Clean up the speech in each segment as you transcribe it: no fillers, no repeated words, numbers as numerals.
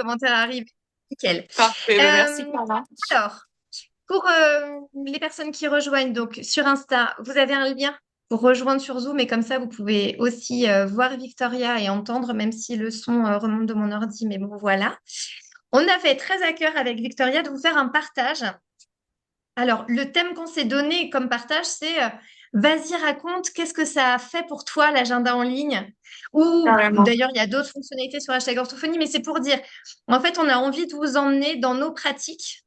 commentaire arrivé. Nickel. Parfait, ben merci Euh, Clara. alors, pour les personnes qui rejoignent, donc sur Insta, vous avez un lien pour rejoindre sur Zoom et comme ça, vous pouvez aussi voir Victoria et entendre, même si le son remonte de mon ordi. Mais bon, voilà. On a fait très à cœur avec Victoria de vous faire un partage. Alors, le thème qu'on s'est donné comme partage, c'est vas-y, raconte, qu'est-ce que ça a fait pour toi l'agenda en ligne? Ou Carrément. d'ailleurs, il y a d'autres fonctionnalités sur hashtag orthophonie, mais c'est pour dire, en fait, on a envie de vous emmener dans nos pratiques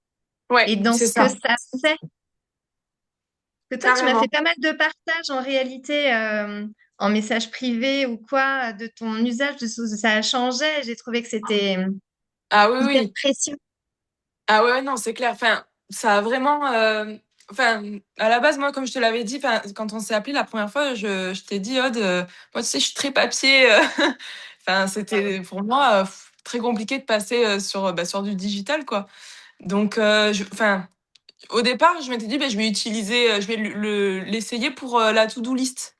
Ouais, et dans c'est ce que ça. ça fait. Que toi, tu m'as fait Carrément. pas mal de partages en réalité en message privé ou quoi, de ton usage, de ce que ça a changé. J'ai trouvé que c'était Ah oui, hyper oui. précieux. Ah ouais, non, c'est clair. Enfin, ça a vraiment. Enfin, à la base, moi, comme je te l'avais dit, enfin, quand on s'est appelé la première fois, je t'ai dit, Aude, moi, tu sais, je suis très papier. Enfin, c'était pour moi très compliqué de passer sur du digital, quoi. Donc, enfin, au départ, je m'étais dit, ben, je vais utiliser, je vais l'essayer pour la to-do list.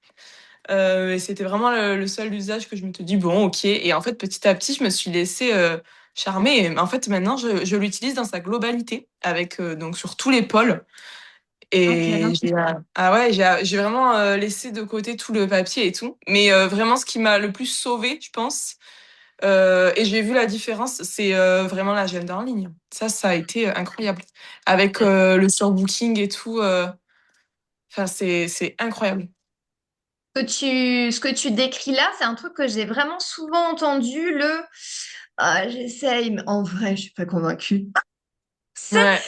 Et c'était vraiment le seul usage que je m'étais dit, bon, ok. Et en fait, petit à petit, je me suis laissée charmer. Et en fait, maintenant, je l'utilise dans sa globalité, avec donc sur tous les pôles. Ok, Et non. ah ouais, j'ai vraiment laissé de côté tout le papier et tout. Mais vraiment, ce qui m'a le plus sauvée, je pense, et j'ai vu la différence, c'est vraiment l'agenda en ligne. Ça a été incroyable. Avec le surbooking et tout, enfin, c'est incroyable. Ce que tu décris là, c'est un truc que j'ai vraiment souvent entendu, j'essaye, mais en vrai, je suis pas convaincue. C'est- Ouais,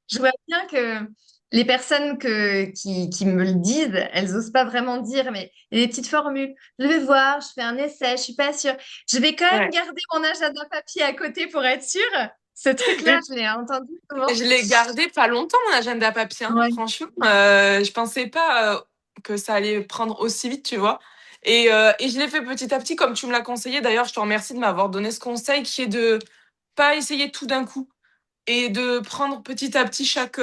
Je vois bien que les personnes qui me le disent, elles osent pas vraiment dire, mais il y a des petites formules. Je vais voir, je fais un essai, je suis pas sûre. Je vais quand même ouais. garder mon agenda papier à côté pour être sûre. Ce truc-là, je l'ai entendu souvent. Je l'ai gardé pas longtemps, mon agenda papier, hein. Ouais. Franchement, je pensais pas que ça allait prendre aussi vite, tu vois. Et je l'ai fait petit à petit, comme tu me l'as conseillé. D'ailleurs, je te remercie de m'avoir donné ce conseil qui est de pas essayer tout d'un coup et de prendre petit à petit chaque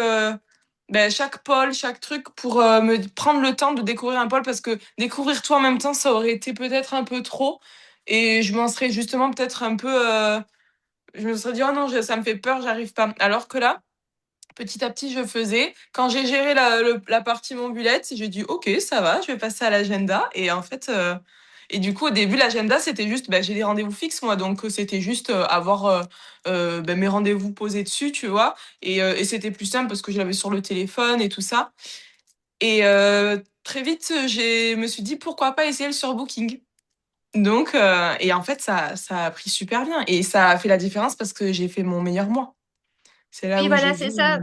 pôle, chaque truc pour me prendre le temps de découvrir un pôle parce que découvrir tout en même temps, ça aurait été peut-être un peu trop et je m'en serais justement peut-être un peu. Je me serais dit, oh non, ça me fait peur, j'arrive pas. Alors que là, petit à petit, je faisais. Quand j'ai géré la partie mon bullet, j'ai dit, OK, ça va, je vais passer à l'agenda. Et en fait, et du coup, au début, l'agenda, c'était juste, bah, j'ai des rendez-vous fixes, moi. Donc, c'était juste avoir bah, mes rendez-vous posés dessus, tu vois. Et c'était plus simple parce que je l'avais sur le téléphone et tout ça. Et très vite, me suis dit, pourquoi pas essayer le surbooking. Donc, et en fait, ça a pris super bien. Et ça a fait la différence parce que j'ai fait mon meilleur mois. C'est là Oui, où j'ai voilà, vu. c'est ça.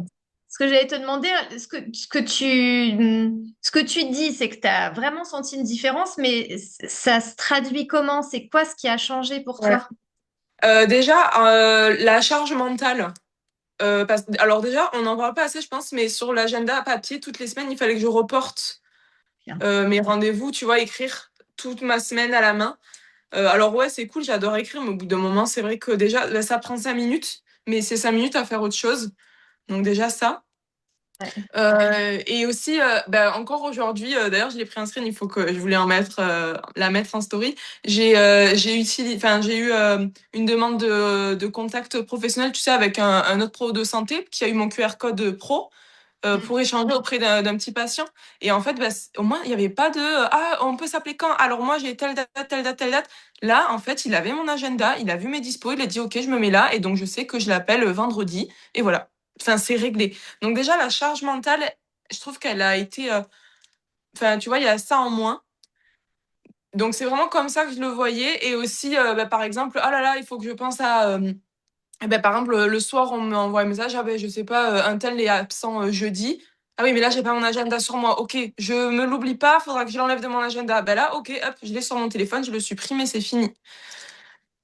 Ce que j'allais te demander, ce que tu dis, c'est que tu as vraiment senti une différence, mais ça se traduit comment? C'est quoi ce qui a changé pour Ouais. toi? Déjà, la charge mentale. Alors déjà, on n'en parle pas assez, je pense, mais sur l'agenda à papier, toutes les semaines, il fallait que je reporte Bien. mes rendez-vous, tu vois, écrire toute ma semaine à la main. Alors ouais, c'est cool, j'adore écrire, mais au bout d'un moment, c'est vrai que déjà, là, ça prend 5 minutes, mais c'est 5 minutes à faire autre chose. Donc déjà ça. Ouais. Et aussi, bah, encore aujourd'hui, d'ailleurs, je l'ai pris en screen, il faut que je voulais la mettre en story. J'ai eu une demande de contact professionnel, tu sais, avec un autre pro de santé qui a eu mon QR code pro Mm. pour échanger auprès d'un petit patient. Et en fait, bah, au moins, il n'y avait pas de ah, on peut s'appeler quand? Alors moi, j'ai telle date, telle date, telle date. Là, en fait, il avait mon agenda, il a vu mes dispos, il a dit OK, je me mets là, et donc je sais que je l'appelle vendredi, et voilà. Enfin, c'est réglé. Donc déjà, la charge mentale, je trouve qu'elle a été... Enfin, tu vois, il y a ça en moins. Donc c'est vraiment comme ça que je le voyais. Et aussi, bah, par exemple, oh là là, il faut que je pense à... ben, par exemple, le soir, on m'envoie un message, ah ben, je sais pas, un tel est absent jeudi. Ah oui, mais là, j'ai pas mon agenda sur moi. Ok, je me l'oublie pas, faudra que je l'enlève de mon agenda. Ben là, ok, hop, je l'ai sur mon téléphone, je le supprime et c'est fini.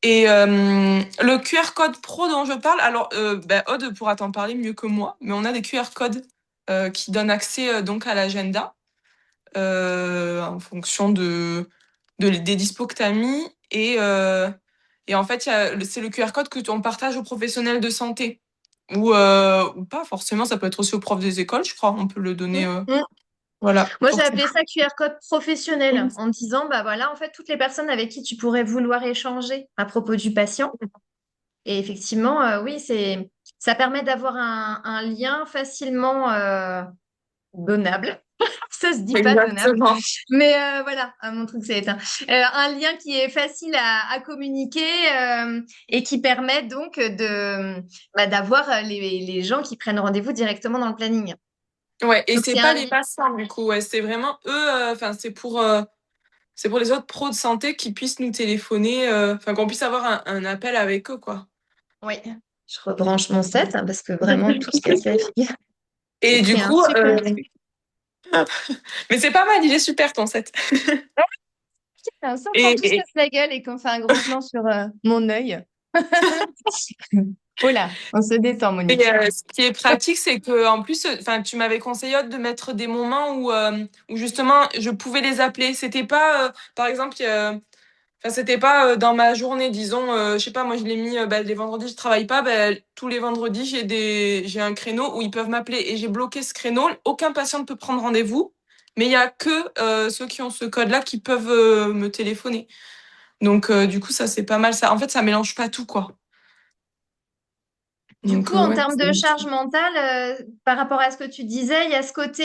Et le QR code pro dont je parle, alors ben, Aude pourra t'en parler mieux que moi, mais on a des QR codes qui donnent accès donc à l'agenda en fonction des dispos que tu as mis. Et en fait, c'est le QR code que on partage aux professionnels de santé. Ou pas forcément, ça peut être aussi aux profs des écoles, je crois. On peut le donner, Mm. voilà. Moi, j'ai appelé ça QR code professionnel Oui, en disant, bah voilà, en fait, toutes les personnes avec qui tu pourrais vouloir échanger à propos du patient. Et effectivement, oui, ça permet d'avoir un lien facilement donnable. Ça se dit pas donnable, Exactement. mais voilà, mon truc c'est éteint. Un lien qui est facile à communiquer et qui permet donc d'avoir les gens qui prennent rendez-vous directement dans le planning. Ouais, et Donc c'est c'est pas un les lien. patients du coup, ouais, c'est vraiment eux, enfin c'est pour les autres pros de santé qui puissent nous téléphoner, enfin qu'on puisse avoir un appel avec eux, quoi. Oui, je rebranche mon set hein, parce que vraiment tout se casse la figure. J'ai Et du pris un coup, super. mais c'est pas mal, il est super ton set. Ça quand Et, tout se casse la gueule et qu'on fait un gros plan sur mon œil. Oh là, on se détend, Monique. ce qui est pratique, c'est que en plus, enfin, tu m'avais conseillé de mettre des moments où justement je pouvais les appeler. C'était pas, par exemple, enfin, c'était pas dans ma journée, disons, je sais pas, moi je l'ai mis, bah, les vendredis je travaille pas, bah, tous les vendredis j'ai un créneau où ils peuvent m'appeler et j'ai bloqué ce créneau. Aucun patient ne peut prendre rendez-vous, mais il y a que ceux qui ont ce code-là qui peuvent me téléphoner. Donc du coup ça c'est pas mal ça. En fait ça mélange pas tout quoi. Du Donc coup, en ouais. termes de charge mentale, par rapport à ce que tu disais, il y a ce côté,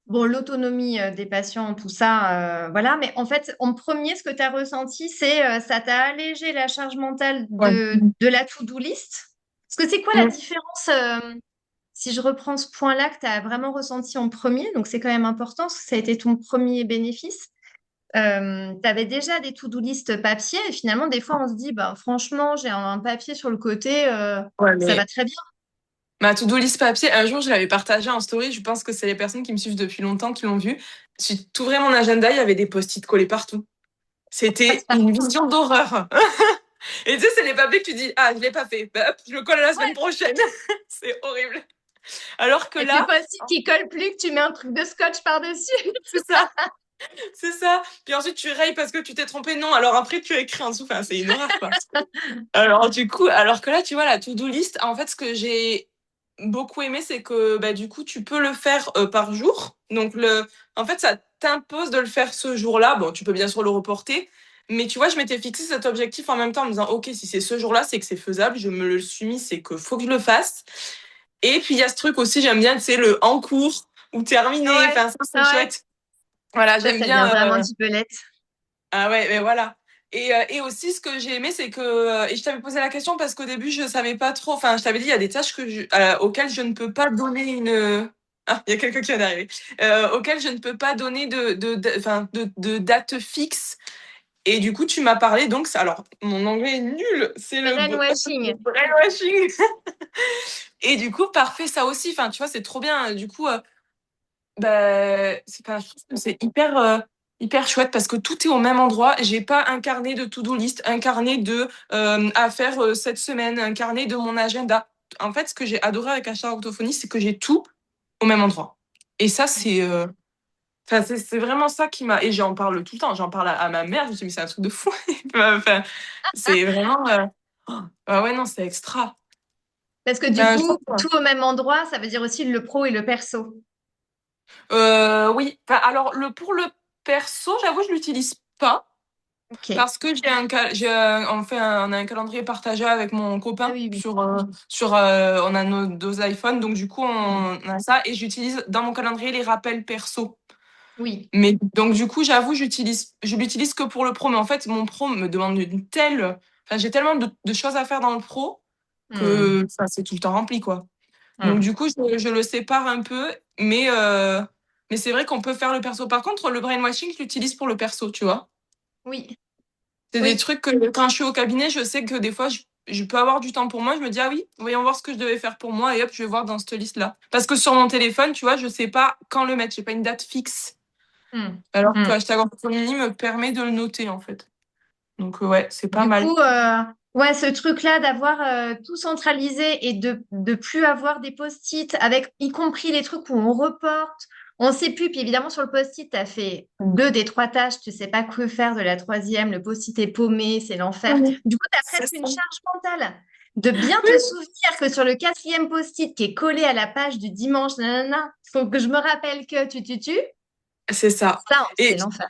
bon, l'autonomie des patients, tout ça, voilà. Mais en fait, en premier, ce que tu as ressenti, c'est ça t'a allégé la charge mentale Ouais. de la to-do list. Parce que c'est quoi la Mm. différence, si je reprends ce point-là que tu as vraiment ressenti en premier, donc c'est quand même important, parce que ça a été ton premier bénéfice. Tu avais déjà des to-do list papier et finalement, des fois, on se dit, bah, franchement, j'ai un papier sur le côté, Ouais, ça mais va très bien. ma to-do list papier, un jour je l'avais partagée en story, je pense que c'est les personnes qui me suivent depuis longtemps qui l'ont vu. Si tu ouvrais mon agenda, il y avait des post-it collés partout. C'était une vision d'horreur. Et tu sais, c'est les papiers que tu dis, ah, je l'ai pas fait. Bah, hop, je le colle à la semaine Ouais. prochaine. C'est horrible. Alors que Avec les là, post-it qui collent plus, que tu mets un truc de scotch par-dessus. c'est ça, c'est ça. Puis ensuite, tu rayes parce que tu t'es trompé. Non, alors après, tu écris en dessous. Enfin, c'est une horreur, quoi. Alors, du coup, alors que là, tu vois, la to-do list, en fait, ce que j'ai beaucoup aimé, c'est que, bah, du coup, tu peux le faire par jour. Donc, en fait, ça t'impose de le faire ce jour-là. Bon, tu peux bien sûr le reporter. Mais tu vois, je m'étais fixé cet objectif en même temps en me disant, OK, si c'est ce jour-là, c'est que c'est faisable. Je me le suis mis, c'est que faut que je le fasse. Et puis, il y a ce truc aussi, j'aime bien, c'est le en cours ou terminé. Ouais, Enfin, ça, c'est ouais. chouette. Voilà, Ça, j'aime ça devient bien. vraiment typelette. Ah ouais, mais voilà. Et aussi, ce que j'ai aimé, c'est que. Et je t'avais posé la question parce qu'au début, je savais pas trop. Enfin, je t'avais dit, il y a des tâches auxquelles je ne peux pas donner une. Ah, il y a quelqu'un qui vient d'arriver. Auxquelles je ne peux pas donner enfin, de date fixe. Et du coup, tu m'as parlé. Donc, alors, mon anglais est nul. C'est le Brainwashing. brainwashing. Et du coup, parfait, ça aussi. Enfin, tu vois, c'est trop bien. Du coup, bah, je trouve que c'est hyper chouette parce que tout est au même endroit. J'ai pas un carnet de to-do list, un carnet de à faire cette semaine, un carnet de mon agenda. En fait, ce que j'ai adoré avec Achard Orthophonie, c'est que j'ai tout au même endroit. Et ça, enfin, c'est vraiment ça qui m'a. Et j'en parle tout le temps. J'en parle à ma mère. Je me suis dit, mais c'est un truc de fou. Enfin, c'est vraiment. Ah ouais, non, c'est extra. Parce que du Enfin, coup, tout au même endroit, ça veut dire aussi le pro et le perso. oui. Enfin, alors, pour le perso, j'avoue, je l'utilise pas. Ok. Parce que on a un calendrier partagé avec mon Ah copain oui, oui. on a nos deux iPhones, donc du coup Mm. on a ça et j'utilise dans mon calendrier les rappels perso. Oui. Mais donc du coup j'avoue je l'utilise que pour le pro, mais en fait mon pro me demande enfin j'ai tellement de choses à faire dans le pro Mm. que ça c'est tout le temps rempli quoi. Donc Mm. du coup je le sépare un peu, mais c'est vrai qu'on peut faire le perso. Par contre le brainwashing je l'utilise pour le perso, tu vois. Oui. C'est des Oui. trucs que quand je suis au cabinet, je sais que des fois, je peux avoir du temps pour moi. Je me dis, ah oui, voyons voir ce que je devais faire pour moi. Et hop, je vais voir dans cette liste-là. Parce que sur mon téléphone, tu vois, je sais pas quand le mettre. J'ai pas une date fixe. Mm. Alors que Mm. hashtag Orthophonie me permet de le noter, en fait. Donc, ouais, c'est pas Du mal. coup, ouais, ce truc-là d'avoir tout centralisé et de plus avoir des post-it avec, y compris les trucs où on reporte, on sait plus. Puis évidemment, sur le post-it, tu as fait deux des trois tâches, tu sais pas que faire de la troisième, le post-it est paumé, c'est l'enfer. Oui, Du coup, tu as c'est presque une ça. charge mentale de bien Oui, te souvenir que sur le quatrième post-it qui est collé à la page du dimanche, nanana, faut que je me rappelle que tu. c'est ça. Ça, c'est Et l'enfer.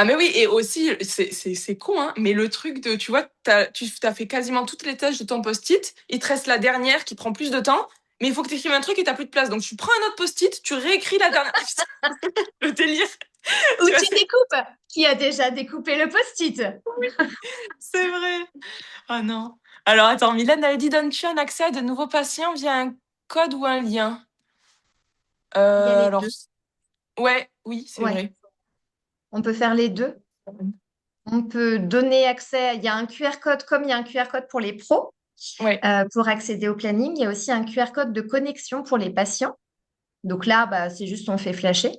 Ah mais oui, et aussi, c'est con, hein, mais le truc de, tu vois, t'as fait quasiment toutes les tâches de ton post-it, il te reste la dernière qui prend plus de temps, mais il faut que tu écrives un truc et t'as plus de place. Donc tu prends un autre post-it, tu réécris la dernière. Le délire, Ou tu vois, tu découpes. Qui a déjà découpé le post-it? c'est vrai. Ah non. Alors attends, Mylène avait dit, donnes-tu un accès à de nouveaux patients via un code ou un lien? Il y a les Alors, deux. ouais, oui, c'est Ouais, vrai. on peut faire les deux. On peut donner accès. Il y a un QR code, comme il y a un QR code pour les pros, Ouais. pour accéder au planning. Il y a aussi un QR code de connexion pour les patients. Donc là, bah, c'est juste on fait flasher.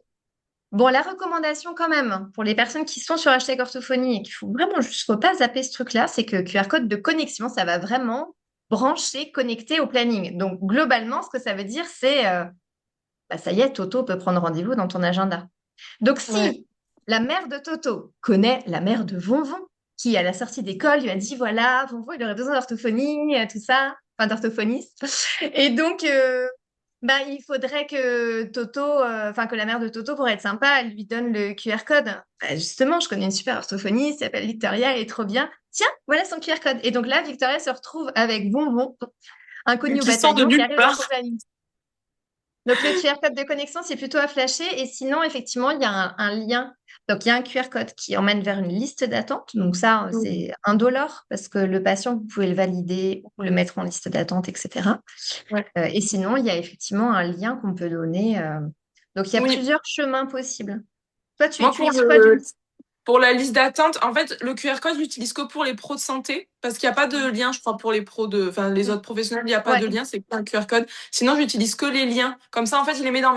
Bon, la recommandation quand même, pour les personnes qui sont sur hashtag orthophonie et qu'il faut vraiment juste faut pas zapper ce truc-là, c'est que QR code de connexion, ça va vraiment brancher, connecter au planning. Donc globalement, ce que ça veut dire, c'est bah, ça y est, Toto peut prendre rendez-vous dans ton agenda. Donc Ouais. si la mère de Toto connaît la mère de Vonvon, qui à la sortie d'école lui a dit voilà, Vonvon, il aurait besoin d'orthophonie, tout ça, enfin d'orthophoniste. Et donc, bah, il faudrait que Toto, enfin que la mère de Toto, pour être sympa, elle lui donne le QR code. Bah, justement, je connais une super orthophoniste, elle s'appelle Victoria, elle est trop bien. Tiens, voilà son QR code. Et donc là, Victoria se retrouve avec Bonbon, inconnu au Qui sort de bataillon, qui nulle arrive dans son part. planning. Donc le QR code de connexion, c'est plutôt à flasher. Et sinon, effectivement, il y a un lien. Donc il y a un QR code qui emmène vers une liste d'attente. Donc ça, c'est indolore parce que le patient, vous pouvez le valider ou le mettre en liste d'attente, etc. Ouais. Et sinon, il y a effectivement un lien qu'on peut donner. Donc, il y a Oui. plusieurs chemins possibles. Toi, tu Moi, pour utilises quoi du coup? pour la liste d'attente, en fait, le QR code, je l'utilise que pour les pros de santé, parce qu'il n'y a pas de lien, je crois, pour les pros de, enfin, les autres professionnels, il n'y a pas Ouais. de lien, c'est qu'un QR code. Sinon, j'utilise que les liens. Comme ça, en fait, je les mets dans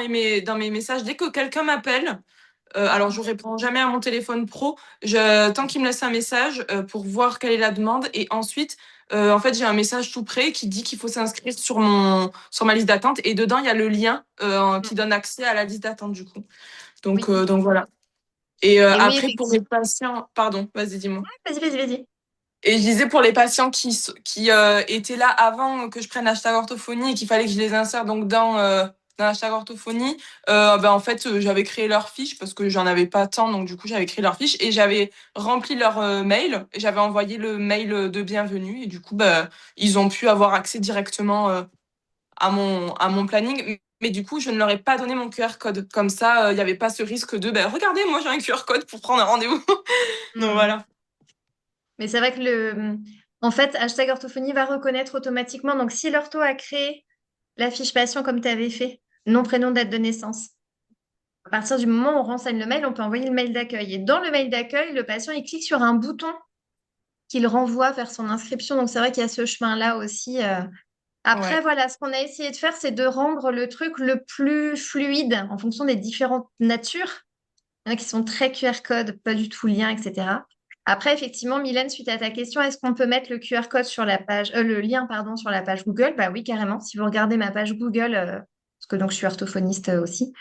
mes messages. Dès que quelqu'un m'appelle, alors je réponds jamais à mon téléphone pro, tant qu'il me laisse un message pour voir quelle est la demande, et ensuite, en fait, j'ai un message tout prêt qui dit qu'il faut s'inscrire sur ma liste d'attente, et dedans, il y a le lien qui donne accès à la liste d'attente, du coup. Oui. Donc voilà. Et Et oui, après, pour les effectivement. patients, pardon, vas-y, dis-moi. Vas-y, vas-y, vas-y. Et je disais pour les patients qui étaient là avant que je prenne hashtag orthophonie et qu'il fallait que je les insère donc dans hashtag orthophonie, ben en fait, j'avais créé leur fiche parce que j'en avais pas tant, donc du coup, j'avais créé leur fiche et j'avais rempli leur mail et j'avais envoyé le mail de bienvenue et du coup, ben, ils ont pu avoir accès directement à mon planning. Mais du coup, je ne leur ai pas donné mon QR code. Comme ça, il n'y avait pas ce risque de, ben, regardez, moi j'ai un QR code pour prendre un rendez-vous. Donc Hmm. voilà. Mais c'est vrai que en fait, hashtag orthophonie va reconnaître automatiquement. Donc, si l'ortho a créé la fiche patient comme tu avais fait, nom, prénom, date de naissance, à partir du moment où on renseigne le mail, on peut envoyer le mail d'accueil. Et dans le mail d'accueil, le patient, il clique sur un bouton qui le renvoie vers son inscription. Donc, c'est vrai qu'il y a ce chemin-là aussi. Après, Ouais. voilà, ce qu'on a essayé de faire, c'est de rendre le truc le plus fluide en fonction des différentes natures. Il y en a qui sont très QR code, pas du tout lien, etc. Après, effectivement, Mylène, suite à ta question, est-ce qu'on peut mettre le QR code sur la page, le lien, pardon, sur la page Google? Bah oui, carrément. Si vous regardez ma page Google, parce que donc je suis orthophoniste aussi,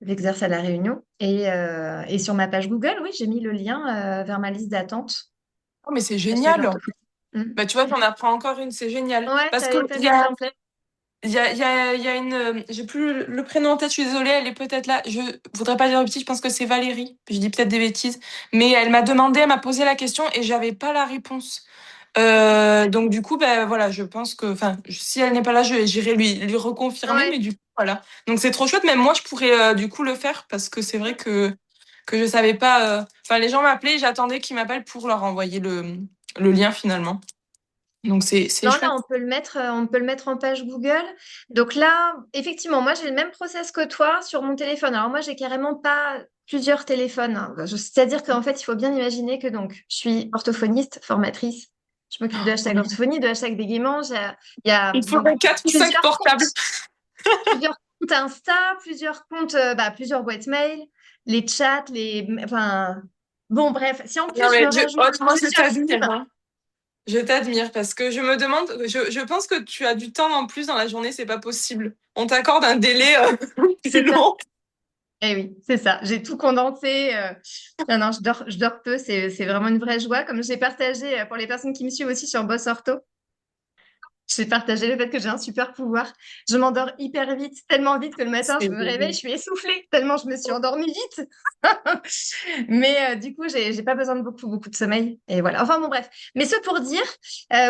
j'exerce à La Réunion, et sur ma page Google, oui, j'ai mis le lien vers ma liste d'attente. Oh, mais c'est Hashtag génial. orthophonie. Mm. Bah, tu vois, j'en apprends encore une, c'est génial. Ouais, Parce que t'as des exemplaires. il y a une, j'ai plus le prénom en tête, je suis désolée, elle est peut-être là. Je voudrais pas dire de bêtises, je pense que c'est Valérie. Je dis peut-être des bêtises. Mais elle m'a demandé, elle m'a posé la question et j'avais pas la réponse. Donc du coup, ben voilà, je pense que, enfin, si elle n'est pas là, j'irai lui reconfirmer. Ouais. Mais du coup, voilà. Donc c'est trop chouette. Même moi, je pourrais du coup le faire parce que c'est vrai que je savais pas. Enfin, les gens m'appelaient, j'attendais qu'ils m'appellent pour leur envoyer le lien finalement. Donc c'est Non, là, chouette. on peut le mettre en page Google. Donc là, effectivement, moi, j'ai le même process que toi sur mon téléphone. Alors moi, j'ai carrément pas plusieurs téléphones, hein. C'est-à-dire qu'en fait, il faut bien imaginer que donc, je suis orthophoniste, formatrice. Je m'occupe de hashtag Oui. orthophonie, de hashtag bégaiement. Il y a Il donc faudrait 4 ou 5 portables. plusieurs comptes Insta, plusieurs boîtes mail, les chats, enfin, bon, bref. Si en Non, plus je mais me rajoute honnêtement, je plusieurs t'admire, SIM, hein. Je t'admire parce que je me demande, je pense que tu as du temps en plus dans la journée, c'est pas possible. On t'accorde un délai plus c'est ça. long. Eh oui, c'est ça. J'ai tout condensé. Non, non, je dors peu. C'est vraiment une vraie joie. Comme j'ai partagé pour les personnes qui me suivent aussi sur Boss Ortho, J'ai partagé le fait que j'ai un super pouvoir. Je m'endors hyper vite, tellement vite que le matin, C'est je me réveille, vrai. je suis essoufflée, tellement je me suis endormie vite. Mais du coup, j'ai pas besoin de beaucoup de sommeil. Et voilà. Enfin bon, bref. Mais ce pour dire,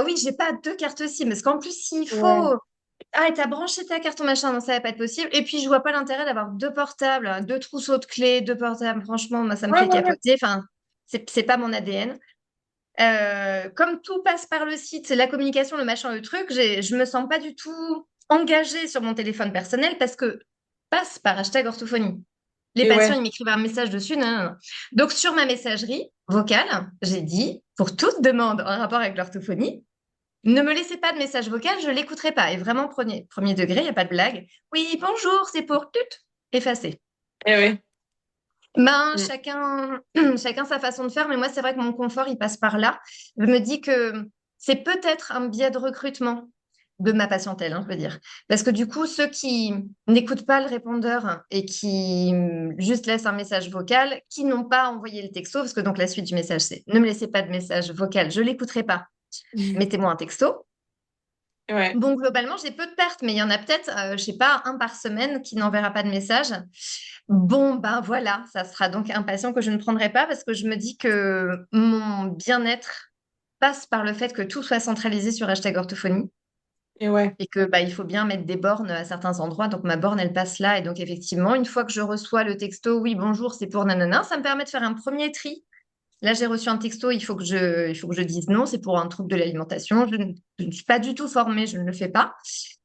oui, j'ai pas deux cartes SIM. Parce qu'en plus, s'il Ouais. faut. Ah, et t'as branché ta carte au machin, non, ça va pas être possible. Et puis, je vois pas l'intérêt d'avoir deux portables, deux trousseaux de clés, deux portables. Franchement, moi, ça me Ouais, fait ouais, ouais. capoter. Enfin, c'est pas mon ADN. Comme tout passe par le site, c'est la communication, le machin, le truc, je me sens pas du tout engagée sur mon téléphone personnel parce que passe par hashtag orthophonie. Les Et patients, ouais. ils m'écrivent un message dessus. Non, non, non. Donc, sur ma messagerie vocale, j'ai dit, pour toute demande en rapport avec l'orthophonie, ne me laissez pas de message vocal, je l'écouterai pas. Et vraiment, premier degré, il n'y a pas de blague. Oui, bonjour, c'est pour tout effacer. Et ouais. Ben, Mm. chacun sa façon de faire, mais moi, c'est vrai que mon confort, il passe par là. Je me dis que c'est peut-être un biais de recrutement de ma patientèle, hein, je veux dire. Parce que du coup, ceux qui n'écoutent pas le répondeur et qui juste laissent un message vocal, qui n'ont pas envoyé le texto, parce que donc la suite du message, c'est ne me laissez pas de message vocal, je l'écouterai pas, mettez-moi un texto. Et ouais. Bon, globalement, j'ai peu de pertes, mais il y en a peut-être, je sais pas, un par semaine qui n'enverra pas de message. Bon, ben voilà, ça sera donc un patient que je ne prendrai pas parce que je me dis que mon bien-être passe par le fait que tout soit centralisé sur hashtag orthophonie Et ouais. et que bah, il faut bien mettre des bornes à certains endroits. Donc ma borne, elle passe là. Et donc effectivement, une fois que je reçois le texto, oui, bonjour, c'est pour nanana, ça me permet de faire un premier tri. Là, j'ai reçu un texto, il faut que je dise non, c'est pour un trouble de l'alimentation. Je ne suis pas du tout formée, je ne le fais pas.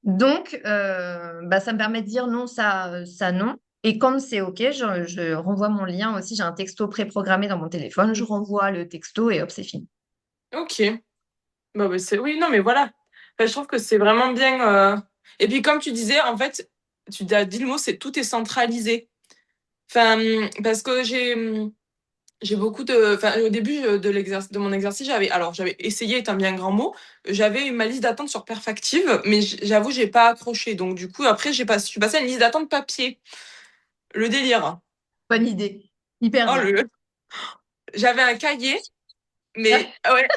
Donc, bah, ça me permet de dire non, ça non. Et quand c'est OK, je renvoie mon lien aussi. J'ai un texto préprogrammé dans mon téléphone. Je renvoie le texto et hop, c'est fini. Ok. Bah, c'est oui, non, mais voilà. Enfin, je trouve que c'est vraiment bien. Et puis, comme tu disais, en fait, tu as dit le mot, c'est tout est centralisé. Enfin, parce que j'ai beaucoup de. Enfin, au début de mon exercice, j'avais essayé, est un bien grand mot. J'avais ma liste d'attente sur Perfactive, mais j'avoue, j'ai pas accroché. Donc, du coup, après, je suis passée à une liste d'attente papier. Le délire. Bonne idée. Hyper Oh, bien. j'avais un cahier. Mais ouais,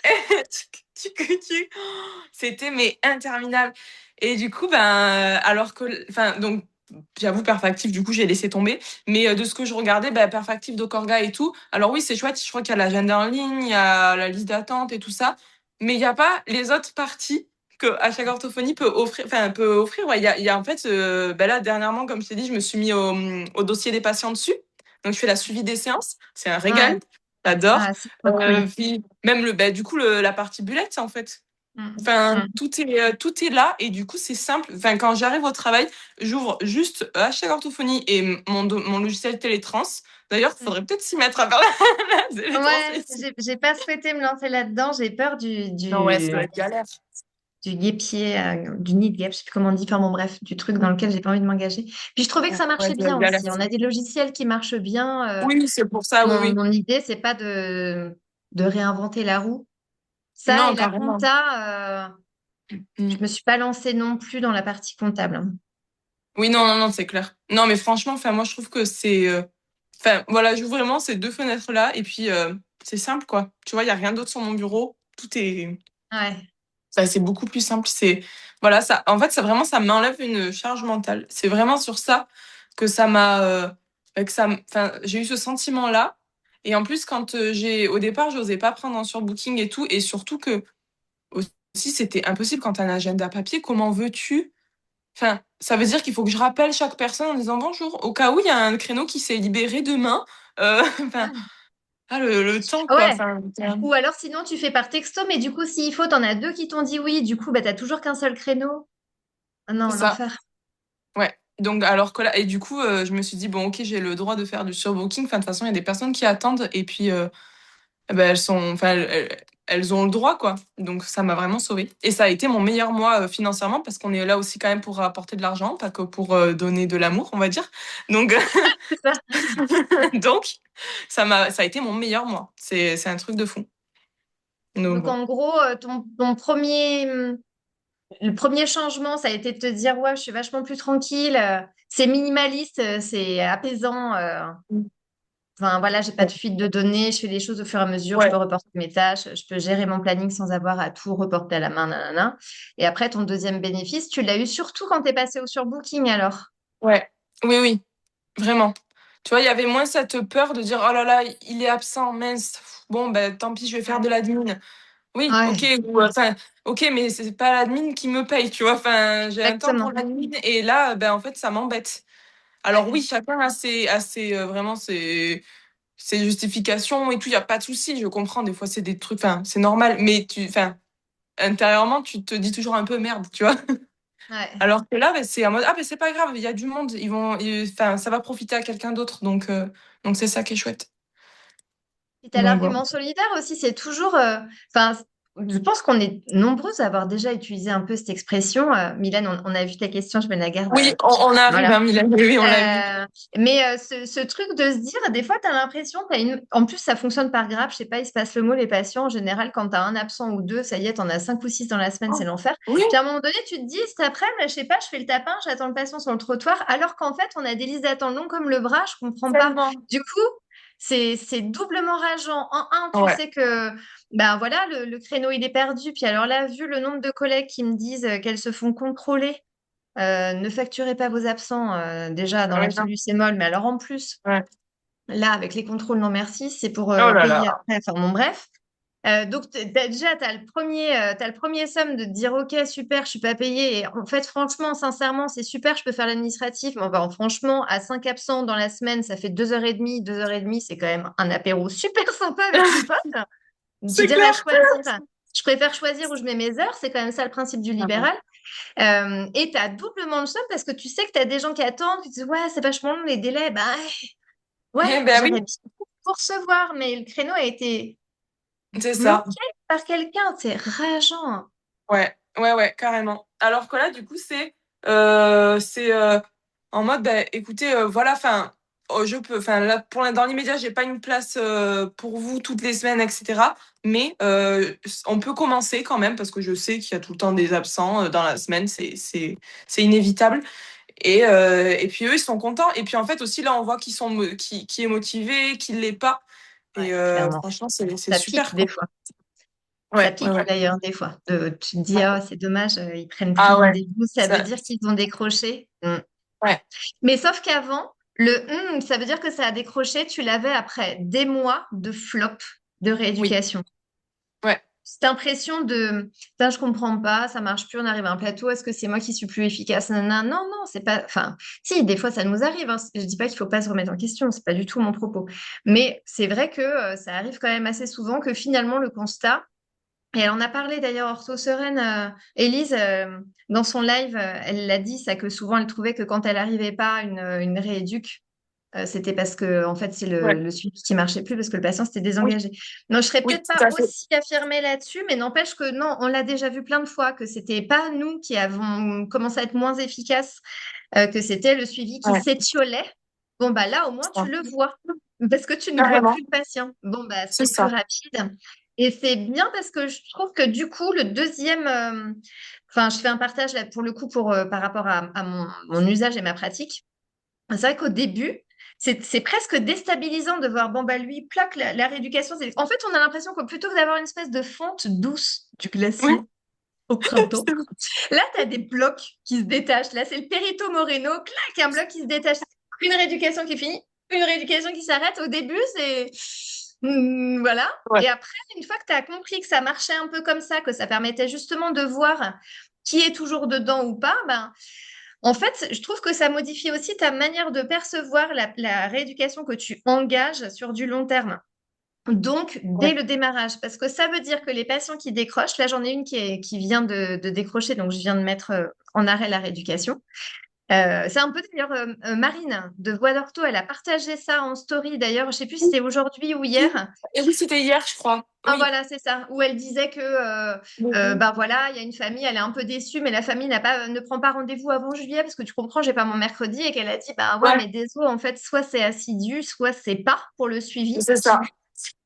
c'était mais interminable. Et du coup, ben, alors que, enfin, donc, j'avoue, Perfactif, du coup, j'ai laissé tomber. Mais de ce que je regardais, ben, Perfactif, Docorga et tout. Alors oui, c'est chouette. Je crois qu'il y a l'agenda en ligne, il y a la liste d'attente et tout ça. Mais il n'y a pas les autres parties que à chaque orthophonie peut offrir. Enfin, peut offrir. Ouais, il y a en fait, ben là, dernièrement, comme je t'ai dit, je me suis mis au dossier des patients dessus. Donc, je fais la suivi des séances. C'est un régal. Ouais. J'adore. Ah, c'est trop cool. Puis même du coup, la partie bullet, en fait. Mm, Enfin, mm, tout est là et du coup, c'est simple. Enfin, quand j'arrive au travail, j'ouvre juste hashtag orthophonie et mon logiciel Télétrans. D'ailleurs, il mm. faudrait peut-être s'y mettre à faire la Ouais, télétransmission. j'ai pas souhaité me lancer là-dedans. J'ai peur Non, ouais, ça doit être galère. du guêpier, du nid de guêpe, je sais plus comment on dit, enfin bon bref, du truc dans lequel j'ai pas envie de m'engager. Puis je trouvais que ça Ouais, marchait ça doit bien être galère. aussi. On a des logiciels qui marchent bien. Oui, c'est pour ça, oui, oui. Mon idée, c'est pas de réinventer la roue. Ça et Non, la carrément. compta, je Mm. me suis pas lancée non plus dans la partie comptable, hein. Oui, non, non, non, c'est clair. Non, mais franchement, enfin, moi, je trouve que c'est. Enfin, voilà, j'ouvre vraiment ces deux fenêtres-là et puis c'est simple, quoi. Tu vois, il n'y a rien d'autre sur mon bureau. Tout est. Ouais. Ça, c'est beaucoup plus simple. C'est voilà, ça. En fait, ça vraiment, ça m'enlève une charge mentale. C'est vraiment sur ça que ça m'a, que ça, enfin, j'ai eu ce sentiment-là. Et en plus, quand au départ, j'osais pas prendre en surbooking et tout, et surtout que aussi, c'était impossible quand t'as un agenda papier. Comment veux-tu? Enfin, ça veut dire qu'il faut que je rappelle chaque personne en disant bonjour, au cas où il y a un créneau qui s'est libéré demain. Enfin, le temps, quoi. Ouais. Enfin, Ou alors sinon tu fais par texto, mais du coup s'il faut, t'en as deux qui t'ont dit oui, du coup bah t'as toujours qu'un seul créneau. Ah non, c'est ça. l'enfer. Ouais. Donc, alors que là, et du coup, je me suis dit, bon, ok, j'ai le droit de faire du surbooking. Enfin, de toute façon, il y a des personnes qui attendent et puis, eh ben, elles ont le droit, quoi. Donc, ça m'a vraiment sauvée. Et ça a été mon meilleur mois financièrement parce qu'on est là aussi quand même pour apporter de l'argent, pas que pour donner de l'amour, on va dire. Donc, C'est ça. donc, ça a été mon meilleur mois. C'est un truc de fou. Donc, Donc bon. en gros, ton le premier changement, ça a été de te dire ouais, je suis vachement plus tranquille, c'est minimaliste, c'est apaisant. Enfin, voilà, j'ai pas de fuite de données, je fais les choses au fur et à mesure, je Ouais, peux reporter mes tâches, je peux gérer mon planning sans avoir à tout reporter à la main, nanana. Et après, ton deuxième bénéfice, tu l'as eu surtout quand tu es passé au surbooking alors. ouais. Oui, oui, vraiment. Tu vois, il y avait moins cette peur de dire, oh là là, il est absent, mince. Bon, ben, tant pis, je vais faire de l'admin. Oui, ok, Ouais, enfin, ok, mais c'est pas l'admin qui me paye, tu vois. Enfin, j'ai un temps pour exactement. l'admin et là, ben, en fait, ça m'embête. Alors oui, Ouais. chacun a ses vraiment ses justifications et tout, il y a pas de souci, je comprends. Des fois, c'est des trucs, enfin, c'est normal, mais enfin, intérieurement, tu te dis toujours un peu merde, tu vois. Ouais. Alors que là, ben, c'est en mode, ah, ben, c'est pas grave, il y a du monde, enfin, ça va profiter à quelqu'un d'autre, donc c'est ça qui est chouette. Et t'as Donc voilà. l'argument solidaire aussi, c'est toujours. Enfin, je pense qu'on est nombreuses à avoir déjà utilisé un peu cette expression. Mylène, on a vu ta question, je me la garde Oui, pour. on arrive, Voilà. hein, Mylène, oui, oui, on l'a vu. Mais ce truc de se dire, des fois, tu as l'impression, en plus, ça fonctionne par grappe, je sais pas, ils se passent le mot, les patients, en général, quand tu as un absent ou deux, ça y est, tu en as cinq ou six dans la semaine, c'est Oh, l'enfer. oui, Puis à un moment donné, tu te dis, cet après-midi, je sais pas, je fais le tapin, j'attends le patient sur le trottoir, alors qu'en fait, on a des listes d'attente longues comme le bras, je comprends pas. tellement. Du coup, c'est doublement rageant. En un, tu Ouais, sais que ben voilà, le créneau, il est perdu. Puis alors là, vu le nombre de collègues qui me disent qu'elles se font contrôler, ne facturez pas vos absents. Déjà, dans ah oui, non. l'absolu, c'est molle. Mais alors, en plus, Ouais. là, avec les contrôles non merci, c'est pour Oh là payer là. après. Enfin, bon, bref. Donc, déjà, t'as le premier somme de te dire, OK, super, je suis pas payée. Et en fait, franchement, sincèrement, c'est super, je peux faire l'administratif. Mais enfin, franchement, à 5 absents dans la semaine, ça fait 2h30. 2h30, c'est quand même un apéro super sympa avec une pote. Tu C'est dirais à clair. choisir. Je préfère choisir où je mets mes heures. C'est quand même ça le principe du Ah bon. libéral. Et tu as doublement le somme parce que tu sais que tu as des gens qui attendent, qui te disent ouais, c'est vachement long les délais. Ben ouais, Eh ben j'aurais oui, bien pour recevoir, mais le créneau a été c'est ça. bloqué par quelqu'un. C'est rageant. Ouais, ouais, ouais, carrément. Alors que là, du coup, c'est en mode, bah, écoutez, voilà, enfin, oh, je peux, enfin, là, dans l'immédiat, j'ai pas une place pour vous toutes les semaines, etc. Mais on peut commencer quand même parce que je sais qu'il y a tout le temps des absents dans la semaine, c'est inévitable. Et puis eux, ils sont contents. Et puis en fait aussi, là, on voit qui est motivé, qui l'est pas. Et Ouais, clairement. franchement, c'est Ça pique super, des quoi. fois. Ça Ouais, ouais, pique ouais. d'ailleurs des fois. Tu te dis, ah, c'est dommage, ils prennent plus Ah ouais. rendez-vous. Ça veut Ça, dire qu'ils ont décroché. Mm. ouais. Mais sauf qu'avant, le ça veut dire que ça a décroché, tu l'avais après des mois de flop de Oui. rééducation. Ouais. Cette impression de, putain, je comprends pas, ça marche plus, on arrive à un plateau, est-ce que c'est moi qui suis plus efficace? Nanana. Non, non, c'est pas, enfin, si, des fois ça nous arrive, hein. Je dis pas qu'il faut pas se remettre en question, c'est pas du tout mon propos. Mais c'est vrai que ça arrive quand même assez souvent que finalement le constat, et elle en a parlé d'ailleurs, Ortho Sereine, Élise, dans son live, elle l'a dit, ça, que souvent elle trouvait que quand elle n'arrivait pas à une rééduque, c'était parce que, en fait, c'est Ouais. le suivi qui marchait plus parce que le patient s'était Oui. désengagé. Non, je serais Oui, peut-être tout pas à fait. aussi affirmée là-dessus, mais n'empêche que non, on l'a déjà vu plein de fois, que c'était pas nous qui avons commencé à être moins efficaces, que c'était le suivi qui Ouais. s'étiolait. Bon, bah là, au moins, tu Ça. le vois parce que tu ne vois Carrément. plus le patient. Bon, bah, C'est c'est plus ça. rapide. Et c'est bien parce que je trouve que du coup, le deuxième, enfin, je fais un partage là pour le coup par rapport à mon usage et ma pratique. C'est vrai qu'au début, c'est presque déstabilisant de voir, bon, bah lui, plaque la rééducation. En fait, on a l'impression que plutôt que d'avoir une espèce de fonte douce du Oui. glacier au printemps, C'est vrai. là, tu as des blocs qui se détachent. Là, c'est le Perito Moreno, clac, un bloc qui se détache. Une rééducation qui finit, une rééducation qui s'arrête. Au début, c'est. Voilà. Ouais. Et après, une fois que tu as compris que ça marchait un peu comme ça, que ça permettait justement de voir qui est toujours dedans ou pas, ben, en fait, je trouve que ça modifie aussi ta manière de percevoir la rééducation que tu engages sur du long terme. Donc, dès Ouais. le démarrage, parce que ça veut dire que les patients qui décrochent, là j'en ai une qui vient de décrocher, donc je viens de mettre en arrêt la rééducation. C'est un peu d'ailleurs Marine de Voix d'Ortho, elle a partagé ça en story d'ailleurs, je sais plus si Oui. c'était aujourd'hui ou Oui. hier. Et oui, c'était hier, je crois. Ah Oui. voilà, c'est ça, où elle disait que Oui. ben voilà, il y a une famille, elle est un peu déçue, mais la famille ne prend pas rendez-vous avant juillet parce que tu comprends, j'ai pas mon mercredi, et qu'elle a dit bah ouais, Ouais. mais désolé, en fait, soit c'est assidu, soit c'est pas pour le suivi. C'est ça.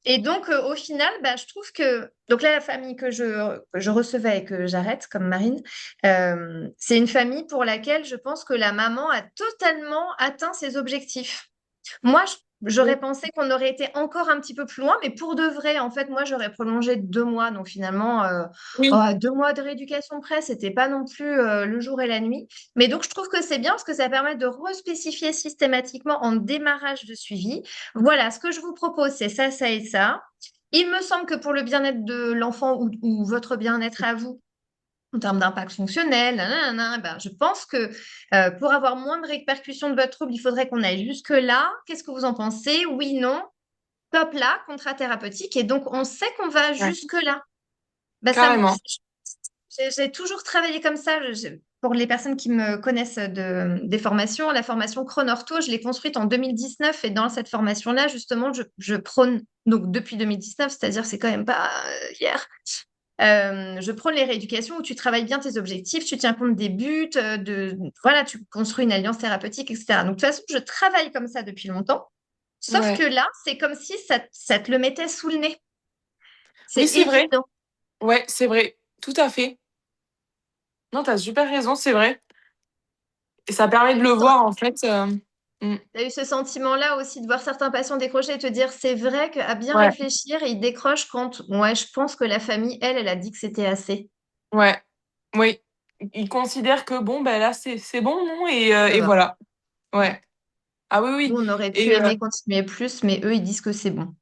Et donc, au final, bah, je trouve que donc là, la famille que je recevais et que j'arrête, comme Marine, c'est une famille pour laquelle je pense que la maman a totalement atteint ses objectifs. Moi, j'aurais pensé qu'on aurait été encore un petit peu plus loin, mais pour de vrai, en fait, moi, j'aurais prolongé 2 mois. Donc finalement, Oui, 2 mois de rééducation près, c'était pas non plus le jour et la nuit. Mais donc, je trouve que c'est bien parce que ça permet de respécifier systématiquement en démarrage de suivi. Voilà, ce que je vous propose, c'est ça, ça et ça. Il me semble que pour le bien-être de l'enfant ou votre bien-être à vous, en termes d'impact fonctionnel, nanana, ben, je pense que pour avoir moins de répercussions de votre trouble, il faudrait qu'on aille jusque-là. Qu'est-ce que vous en pensez? Oui, non? Top là, contrat thérapeutique. Et donc, on sait qu'on va ouais, jusque-là. Ben, carrément. j'ai toujours travaillé comme ça. Pour les personnes qui me connaissent des formations, la formation Chronortho, je l'ai construite en 2019. Et dans cette formation-là, justement, je prône, donc depuis 2019, c'est-à-dire c'est quand même pas hier, je prône les rééducations où tu travailles bien tes objectifs, tu tiens compte des buts, voilà, tu construis une alliance thérapeutique, etc. Donc, de toute façon, je travaille comme ça depuis longtemps. Sauf que Ouais. là, c'est comme si ça te le mettait sous le nez. Oui, C'est c'est vrai. évident. Ouais, c'est vrai. Tout à fait. Non, t'as super raison, c'est vrai. Et ça permet Tu de le voir, en fait. Mm. as eu ce sentiment-là aussi de voir certains patients décrocher et te dire, c'est vrai qu'à bien Ouais, réfléchir, ils décrochent quand, ouais, je pense que la famille, elle a dit que c'était assez. ouais, oui. Ils considèrent que bon, ben là, c'est bon, non? Ça Et va. voilà. Ouais. Ouais. Ah oui, Nous, oui. on aurait pu Et aimer continuer plus, mais eux, ils disent que c'est bon.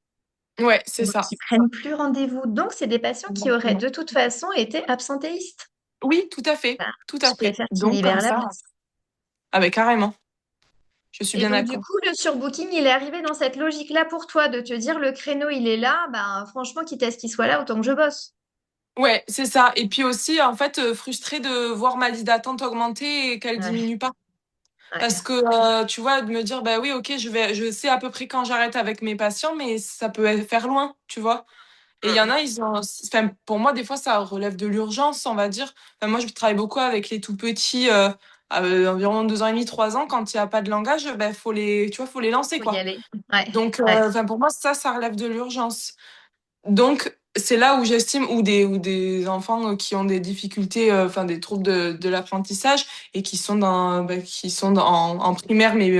ouais, c'est Donc, ça. ils prennent plus rendez-vous. Donc, c'est des patients qui auraient Exactement. de toute façon été absentéistes. Oui, tout à fait. Bah, Tout je à fait. préfère qu'ils Donc, comme libèrent la ça, place. ah ben carrément. Je suis Et bien donc, du d'accord. coup, le surbooking, il est arrivé dans cette logique-là pour toi, de te dire le créneau, il est là, bah, franchement, quitte à ce qu'il soit là, autant que je bosse. Ouais, c'est ça. Et puis aussi, en fait, frustrée de voir ma liste d'attente augmenter et qu'elle Ouais, diminue pas. Parce ouais. que, tu vois, de me dire, bah oui, ok, je sais à peu près quand j'arrête avec mes patients, mais ça peut faire loin, tu vois. Et il y en Mm. a, ils ont, enfin, pour moi, des fois, ça relève de l'urgence, on va dire. Enfin, moi, je travaille beaucoup avec les tout petits, environ 2 ans et demi, 3 ans. Quand il n'y a pas de langage, ben, tu vois, faut les lancer, Faut y quoi. aller. Ouais, Donc, ouais. enfin, pour moi, ça relève de l'urgence. Donc, c'est là où j'estime, ou des enfants qui ont des difficultés, enfin, des troubles de l'apprentissage et qui sont en primaire, mais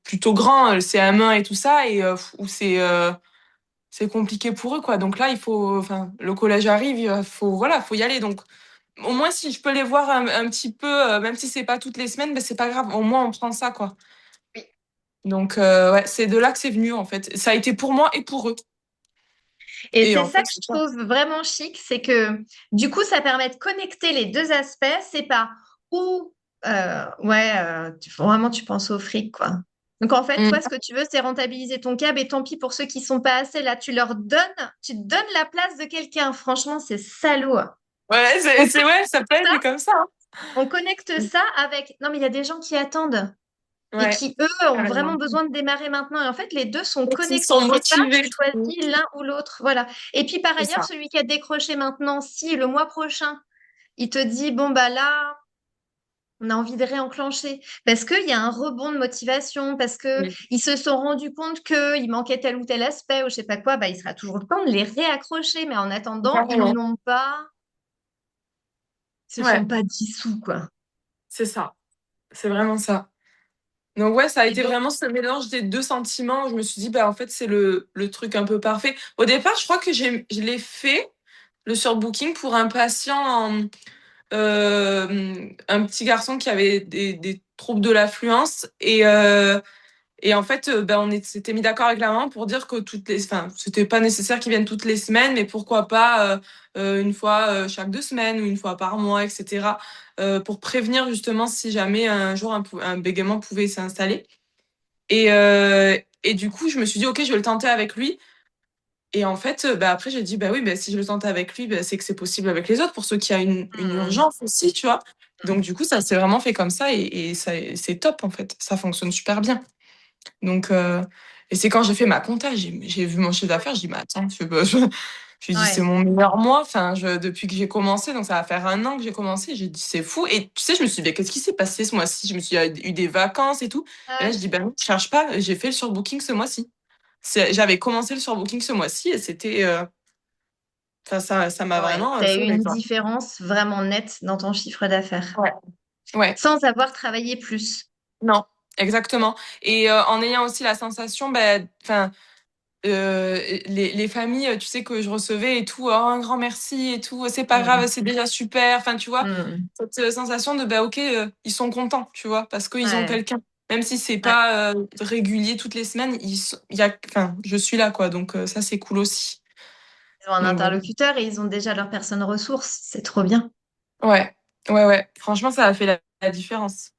plutôt grands, le CM1 et tout ça, et où c'est compliqué pour eux, quoi. Donc là, enfin, le collège arrive, voilà, faut y aller. Donc, au moins, si je peux les voir un petit peu, même si c'est pas toutes les semaines, ben, c'est pas grave. Au moins, on prend ça, quoi. Oui. Donc, ouais, c'est de là que c'est venu, en fait. Ça a été pour moi et pour eux. Et Et c'est en ça fait, que je c'est ça. trouve vraiment chic, c'est que du coup, ça permet de connecter les deux aspects. C'est pas ou ouais, vraiment tu penses au fric, quoi. Donc en fait, toi, ce Mm. que tu veux, c'est rentabiliser ton câble et tant pis pour ceux qui sont pas assez là. Tu te donnes la place de quelqu'un. Franchement, c'est salaud. Ouais, On ouais, ça peut être ça, vu comme ça, on connecte hein. ça avec. Non, mais il y a des gens qui attendent et Ouais, qui, eux, ont vraiment carrément. besoin de démarrer maintenant. Et en fait, les deux sont Et qui connectés. sont C'est pas tu motivés. Mm. choisis l'un ou l'autre. Voilà. Et puis par C'est ailleurs, ça. celui qui a décroché maintenant, si le mois prochain, il te dit, bon, bah là, on a envie de réenclencher. Parce qu'il y a un rebond de motivation, parce que Mm. ils se sont rendus compte qu'il manquait tel ou tel aspect, ou je sais pas quoi, bah, il sera toujours le temps de les réaccrocher. Mais en attendant, Carrément. ils se sont Ouais, pas dissous, quoi. c'est ça. C'est vraiment ça. Donc ouais, ça a Et été donc, vraiment ce mélange des deux sentiments où je me suis dit, bah en fait, c'est le truc un peu parfait. Au départ, je crois que je l'ai fait, le surbooking, pour un patient, un petit garçon qui avait des troubles de l'affluence. Et en fait, ben, s'était mis d'accord avec la maman pour dire que enfin, c'était pas nécessaire qu'ils viennent toutes les semaines, mais pourquoi pas une fois chaque 2 semaines ou une fois par mois, etc. Pour prévenir justement si jamais un jour un bégaiement pouvait s'installer. Et du coup, je me suis dit, ok, je vais le tenter avec lui. Et en fait, bah, après, j'ai dit, bah oui, bah, si je le tente avec lui, bah, c'est que c'est possible avec les autres, pour ceux qui a une hmm, urgence aussi, tu vois. Donc, du coup, ça s'est vraiment fait comme ça et c'est top, en fait. Ça fonctionne super bien. Donc, et c'est quand j'ai fait ma compta, j'ai vu mon chiffre d'affaires, je dis, mais attends, je dis, c'est ouais. mon meilleur mois, enfin, depuis que j'ai commencé, donc ça va faire un an que j'ai commencé, j'ai dit, c'est fou. Et tu sais, je me suis dit, mais qu'est-ce qui s'est passé ce mois-ci? Je me suis dit, eu des vacances et tout. Et là, Ouais. je dis, ben non, je cherche pas, j'ai fait le surbooking ce mois-ci. J'avais commencé le surbooking ce mois-ci et c'était, enfin, ça m'a Ouais, vraiment tu as eu sauvé, une quoi. différence vraiment nette dans ton chiffre d'affaires, Ouais, ouais, sans avoir travaillé plus. non. exactement. Et en ayant aussi la sensation, enfin, les familles, tu sais, que je recevais et tout, oh, un grand merci et tout, c'est pas grave, Mm. c'est déjà super. Enfin, tu vois, Mm. cette sensation de, bah, ok, ils sont contents, tu vois, parce qu'ils ont Ouais, quelqu'un. Même si c'est ouais. pas régulier toutes les semaines, il y a, enfin, je suis là, quoi. Donc, ça, c'est cool aussi. Ils ont un Donc, bon. interlocuteur et ils ont déjà leur personne ressource. C'est trop bien. Ouais, ouais, ouais. Franchement, ça a fait la différence.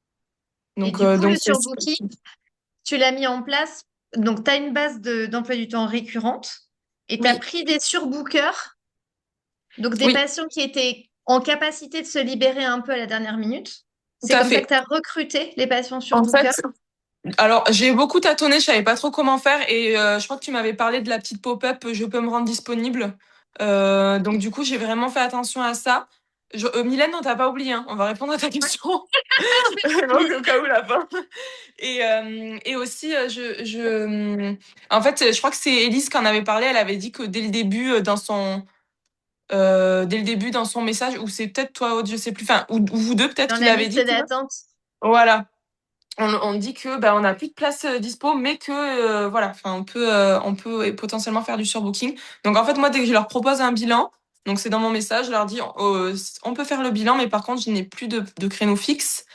Et du coup, Donc le c'est super. surbooking, tu l'as mis en place. Donc, tu as une base d'emploi du temps récurrente et tu as Oui, pris des surbookers, donc des oui, patients qui étaient en capacité de se libérer un peu à la dernière minute. tout C'est à comme ça que fait. tu as recruté les patients En surbookers. fait, alors, j'ai beaucoup tâtonné, je savais pas trop comment faire et je crois que tu m'avais parlé de la petite pop-up, je peux me rendre disponible. Donc du coup, j'ai vraiment fait attention à ça. Mylène, non, t'as pas oublié, hein, on va répondre à ta Ouais. question. Oui. Donc, au cas où la fin. Et aussi, en fait, je crois que c'est Élise qui en avait parlé, elle avait dit que dès le début, dès le début dans son message, ou c'est peut-être toi, Aude, je sais plus, enfin, ou vous deux peut-être Dans qui la l'avez liste dit. d'attente. Voilà. On dit que bah, on n'a plus de place dispo, mais que voilà, enfin on peut potentiellement faire du surbooking. Donc en fait moi dès que je leur propose un bilan, donc c'est dans mon message, je leur dis on peut faire le bilan, mais par contre je n'ai plus de créneau fixe.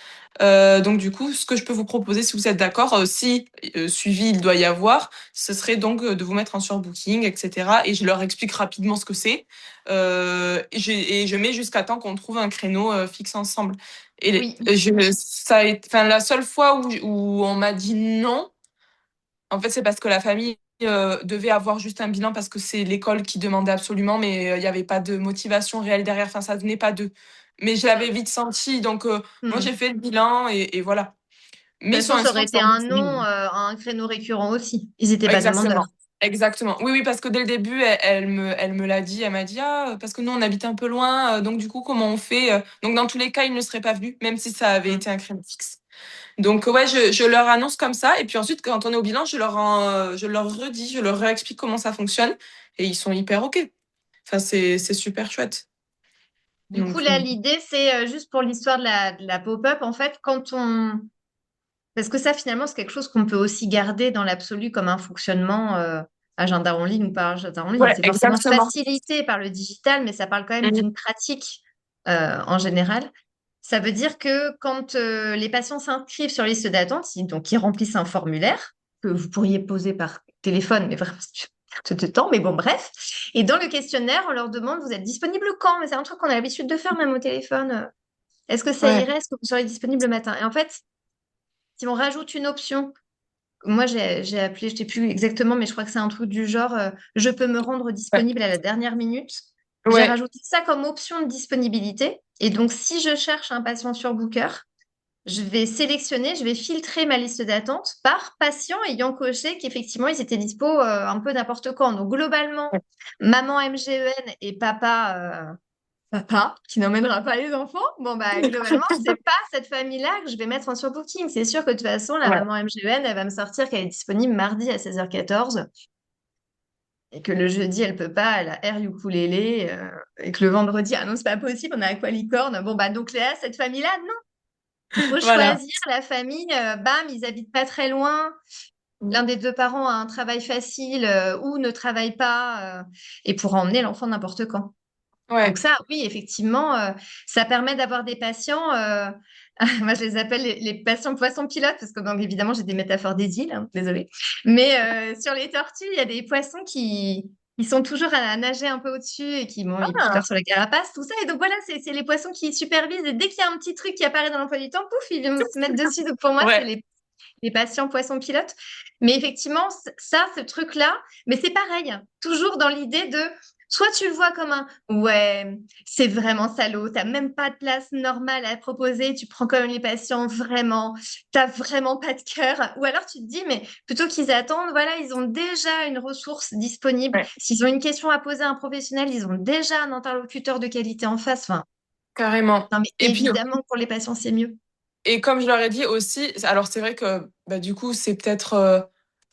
Donc du coup ce que je peux vous proposer si vous êtes d'accord, si suivi il doit y avoir, ce serait donc de vous mettre en surbooking, etc. Et je leur explique rapidement ce que c'est. Et je mets jusqu'à temps qu'on trouve un créneau fixe ensemble. Et Oui. ça a été, enfin, la seule fois où on m'a dit non, en fait, c'est parce que la famille devait avoir juste un bilan parce que c'est l'école qui demandait absolument, mais il n'y avait pas de motivation réelle derrière. Enfin, ça venait pas d'eux. Mais je l'avais vite senti, donc moi Hmm. j'ai fait le bilan et voilà. De Mais toute ils sont façon, ça inscrits aurait en été un surbooking. non à un créneau récurrent aussi. Ils n'étaient pas Exactement. demandeurs. Exactement. Oui, oui, parce que dès le début, elle me l'a dit. Elle m'a dit, ah, parce que nous, on habite un peu loin, donc du coup, comment on fait? Donc, dans tous les cas, ils ne seraient pas venus, même si ça avait Hmm. été un créneau fixe. Donc, ouais, je leur annonce comme ça. Et puis ensuite, quand on est au bilan, je leur redis, je leur réexplique comment ça fonctionne. Et ils sont hyper OK. Enfin, c'est super chouette. Du coup, Donc, là, l'idée, c'est juste pour l'histoire de la pop-up, en fait, quand on... Parce que ça, finalement, c'est quelque chose qu'on peut aussi garder dans l'absolu comme un fonctionnement agenda en ligne ou pas agenda en ligne. ouais, C'est forcément exactement. facilité par le digital, mais ça parle quand même Mhm. d'une pratique en général. Ça veut dire que quand les patients s'inscrivent sur liste d'attente, donc ils remplissent un formulaire que vous pourriez poser par téléphone, mais vraiment, c'est une perte de temps, mais bon, bref. Et dans le questionnaire, on leur demande, vous êtes disponible quand? Mais c'est un truc qu'on a l'habitude de faire même au téléphone. Est-ce que ça Ouais, irait? Est-ce que vous serez disponible le matin? Et en fait, si on rajoute une option, moi j'ai appelé, je ne sais plus exactement, mais je crois que c'est un truc du genre, je peux me rendre ouais, disponible à la dernière minute. J'ai ouais, rajouté ça comme option de disponibilité. Et donc, si je cherche un patient sur Booker, je vais sélectionner, je vais filtrer ma liste d'attente par patient ayant coché qu'effectivement ils étaient dispo un peu n'importe quand. Donc, globalement, maman MGEN et papa qui n'emmènera pas les enfants, bon bah globalement, c'est pas cette famille-là que je vais mettre en surbooking. C'est sûr que de toute façon, la ouais, maman MGN, elle va me sortir qu'elle est disponible mardi à 16h14 et que le jeudi, elle peut pas, elle a air ukulélé et que le vendredi, ah non, c'est pas possible, on a Aqualicorne. Bon bah donc là, cette famille-là, non. Il faut voilà. choisir la famille, bam, ils habitent pas très loin. L'un des deux parents a un travail facile ou ne travaille pas et pourra emmener l'enfant n'importe quand. Donc Ouais, ça, oui, effectivement, ça permet d'avoir des patients, moi je les appelle les patients poissons pilotes, parce que donc, évidemment j'ai des métaphores dédiles, hein, désolée. Mais sur les tortues, il y a des poissons qui ils sont toujours à nager un peu au-dessus et qui bon, ils ah, picorent sur la carapace, tout ça. Et donc voilà, c'est les poissons qui supervisent. Et dès qu'il y a un petit truc qui apparaît dans l'emploi du temps, pouf, ils viennent se mettre dessus. Donc pour moi, c'est ouais, les patients poissons pilotes. Mais effectivement, ça, ce truc-là, mais c'est pareil, hein, toujours dans l'idée de soit tu le vois comme un ouais, c'est vraiment salaud, t'as même pas de place normale à proposer, tu prends quand même les patients vraiment, t'as vraiment pas de cœur. Ou alors tu te dis, mais plutôt qu'ils attendent, voilà, ils ont déjà une ressource disponible. ouais, S'ils ont une question à poser à un professionnel, ils ont déjà un interlocuteur de qualité en face. Enfin, carrément. non, mais Et puis, évidemment, pour les patients, c'est mieux. et comme je leur ai dit aussi, alors c'est vrai que bah, du coup, c'est peut-être.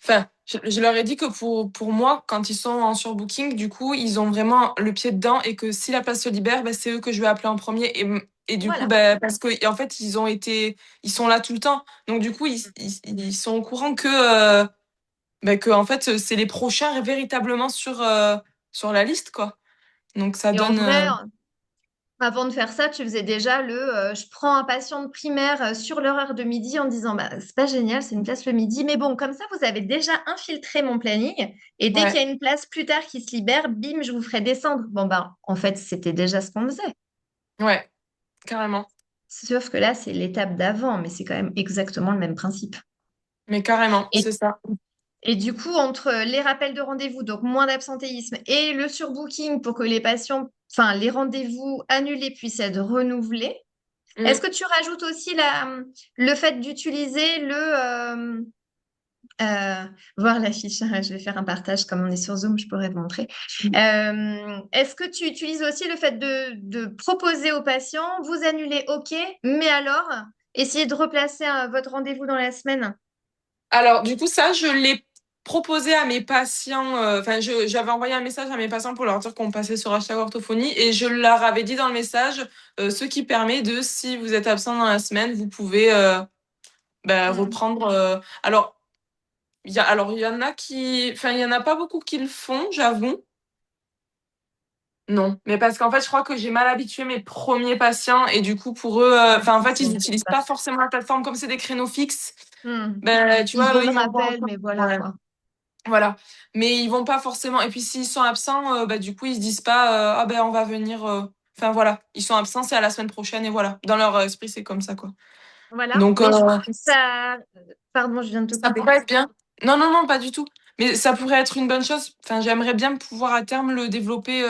Enfin, je leur ai dit que pour moi, quand ils sont en surbooking, du coup, ils ont vraiment le pied dedans et que si la place se libère, bah, c'est eux que je vais appeler en premier. Et du coup, Voilà. bah, parce que, et en fait, ils sont là tout le temps. Donc, du coup, ils sont au courant que en fait, c'est les prochains véritablement sur la liste, quoi. Donc, ça Et en donne, vrai, avant de faire ça, tu faisais déjà je prends un patient de primaire sur l'horaire de midi en disant bah c'est pas génial, c'est une place le midi, mais bon, comme ça vous avez déjà infiltré mon planning et dès qu'il ouais, y a une place plus tard qui se libère, bim, je vous ferai descendre. Bon bah en fait, c'était déjà ce qu'on faisait. ouais, carrément. Sauf que là, c'est l'étape d'avant, mais c'est quand même exactement le même principe. Mais carrément, Et, c'est ça. et du coup, entre les rappels de rendez-vous, donc moins d'absentéisme, et le surbooking pour que les patients, enfin les rendez-vous annulés puissent être renouvelés. Est-ce Mm. que tu rajoutes aussi le fait d'utiliser euh, voir l'affiche, je vais faire un partage comme on est sur Zoom, je pourrais te montrer. Est-ce que tu utilises aussi le fait de proposer aux patients, vous annulez, ok, mais alors, essayez de replacer votre rendez-vous dans la semaine. Alors, du coup, ça, je l'ai proposé à mes patients. Enfin, j'avais envoyé un message à mes patients pour leur dire qu'on passait sur hashtag orthophonie et je leur avais dit dans le message ce qui permet de, si vous êtes absent dans la semaine, vous pouvez Hmm. reprendre. Alors, il y en a qui. Enfin, il y en a pas beaucoup qui le font, j'avoue. Non, mais parce qu'en fait, je crois que j'ai mal habitué mes premiers patients et du coup, pour eux, enfin, en fait, ils n'utilisent pas forcément la plateforme comme c'est des créneaux fixes. Hmm. Ben, tu Ils vois, ont eux, le ils vont voir rappel, encore. mais voilà Ouais. quoi. Voilà. Mais ils vont pas forcément. Et puis s'ils sont absents, bah, du coup, ils se disent pas ah ben on va venir. Enfin voilà, ils sont absents, c'est à la semaine prochaine et voilà. Dans leur esprit, c'est comme ça quoi. Voilà, Donc mais ça... Pardon, je viens de te ça couper. pourrait être bien. Non, non, non, pas du tout. Mais ça pourrait être une bonne chose. Enfin, j'aimerais bien pouvoir à terme le développer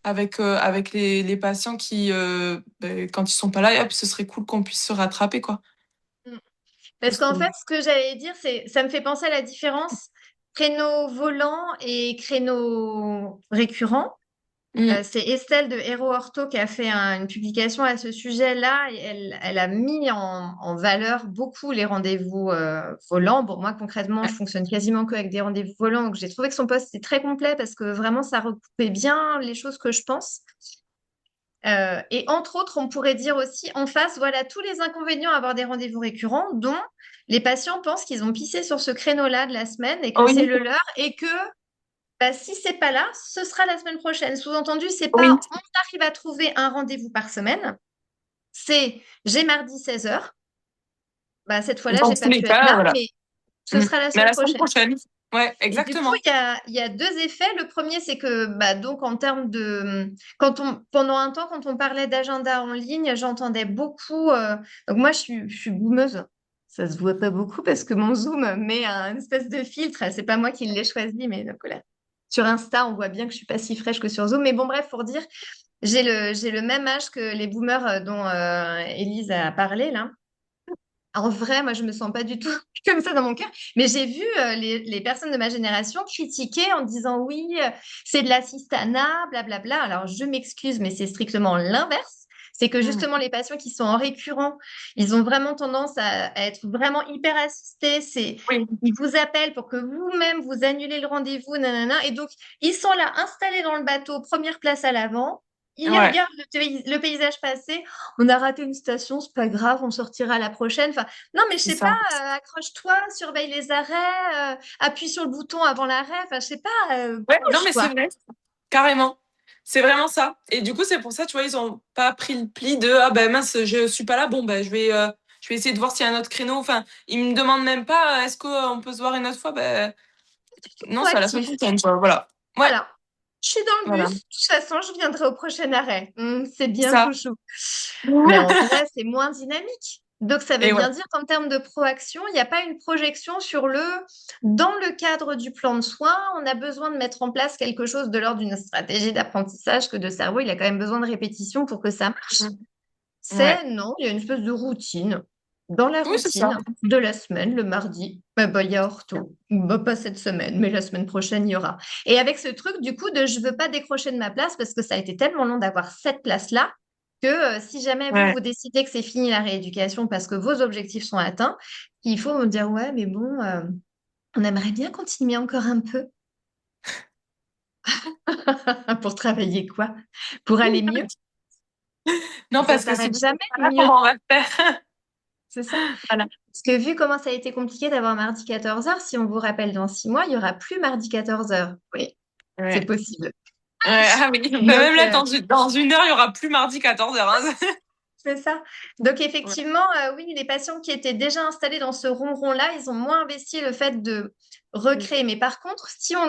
avec les patients qui, ben, quand ils sont pas là, hop, ce serait cool qu'on puisse se rattraper quoi. Hmm. Parce Parce qu'en que- fait, ce que j'allais dire, ça me fait penser à la différence créneau volant et créneau récurrent. Mm. C'est Estelle de Hero Ortho qui a fait une publication à ce sujet-là. Et elle a mis en valeur beaucoup les rendez-vous volants. Bon, moi, concrètement, Ouais. je fonctionne quasiment que avec des rendez-vous volants. Donc, j'ai trouvé que son post était très complet parce que vraiment, ça recoupait bien les choses que je pense. Et entre autres, on pourrait dire aussi en face, voilà tous les inconvénients à avoir des rendez-vous récurrents, dont les patients pensent qu'ils ont pissé sur ce créneau-là de la semaine et que c'est Oui, le leur et que bah, si c'est pas là, ce sera la semaine prochaine. Sous-entendu, c'est oui. pas on arrive à trouver un rendez-vous par semaine, c'est j'ai mardi 16h. Bah, cette fois-là, Dans j'ai tous pas les pu être cas, là, voilà. mais ce Mm. sera la Mais à semaine la semaine prochaine. prochaine. Ouais, Et du coup, exactement. il y a deux effets. Le premier, c'est que bah, donc en termes de pendant un temps, quand on parlait d'agenda en ligne, j'entendais beaucoup. Donc moi, je suis boumeuse. Ça se voit pas beaucoup parce que mon Zoom met un espèce de filtre. C'est pas moi qui l'ai choisi, mais donc, voilà. Sur Insta, on voit bien que je suis pas si fraîche que sur Zoom. Mais bon, bref, pour dire, j'ai le même âge que les boomers dont Élise a parlé là. En vrai, moi, je me sens pas du tout comme ça dans mon cœur. Mais j'ai vu les personnes de ma génération critiquer en disant oui, c'est de l'assistanat, blablabla. Alors, je m'excuse, mais c'est strictement l'inverse. C'est que Mm. justement, les patients qui sont en récurrent, ils ont vraiment tendance à être vraiment hyper assistés. Oui, Ils vous appellent pour que vous-même vous annulez le rendez-vous, nanana. Et donc, ils sont là, installés dans le bateau, première place à l'avant. Ils ouais, regardent le paysage passer. On a raté une station, c'est pas grave, on sortira la prochaine. Enfin, non, mais je c'est sais pas, ça. accroche-toi, surveille les arrêts, appuie sur le bouton avant l'arrêt. Enfin, je sais pas, Ouais, non, bouge, mais c'est quoi. vrai, carrément. C'est vraiment ça. Et du coup, c'est pour ça, tu vois, ils ont pas pris le pli de ah ben mince, je suis pas là, bon ben je vais essayer de voir s'il y a un autre créneau. Enfin, ils me demandent même pas est-ce qu'on peut se voir une autre fois? Ben non, c'est à la semaine Proactif. prochaine, quoi. Voilà. Ouais, Voilà. Je suis dans le voilà. bus. De toute façon, je viendrai au prochain arrêt. C'est C'est bien ça. chouchou. Mais en vrai, c'est moins dynamique. Donc, ça veut Et ouais. bien dire qu'en termes de proaction, il n'y a pas une projection dans le cadre du plan de soins, on a besoin de mettre en place quelque chose de l'ordre d'une stratégie d'apprentissage que le cerveau, il a quand même besoin de répétition pour que ça marche. Mm. Ouais. C'est non, il y a une espèce de routine. Dans la Oui, c'est ça. routine de la semaine, le mardi, bah, il y a ortho. Bah, pas cette semaine, mais la semaine prochaine, il y aura. Et avec ce truc, du coup, de je veux pas décrocher de ma place parce que ça a été tellement long d'avoir cette place-là que si jamais vous, Ouais. vous décidez que c'est fini la rééducation parce que vos objectifs sont atteints, il faut me dire, ouais, mais bon, On aimerait bien continuer encore un peu pour travailler quoi? Pour aller mieux? Non, Ça parce que si s'arrête tu jamais, pas le là, mieux. comment on va faire? C'est ça. Voilà. Parce que vu comment ça a été compliqué d'avoir mardi 14h, si on vous rappelle dans 6 mois, il n'y aura plus mardi 14h. Oui, c'est Ouais. possible. Ouais, ah oui, bah, Donc, même là, dans une heure, il y aura plus mardi 14h. c'est ça. Donc, Ouais. effectivement, oui, les patients qui étaient déjà installés dans ce ronron-là, ils ont moins investi le fait de recréer. Mais par contre, si on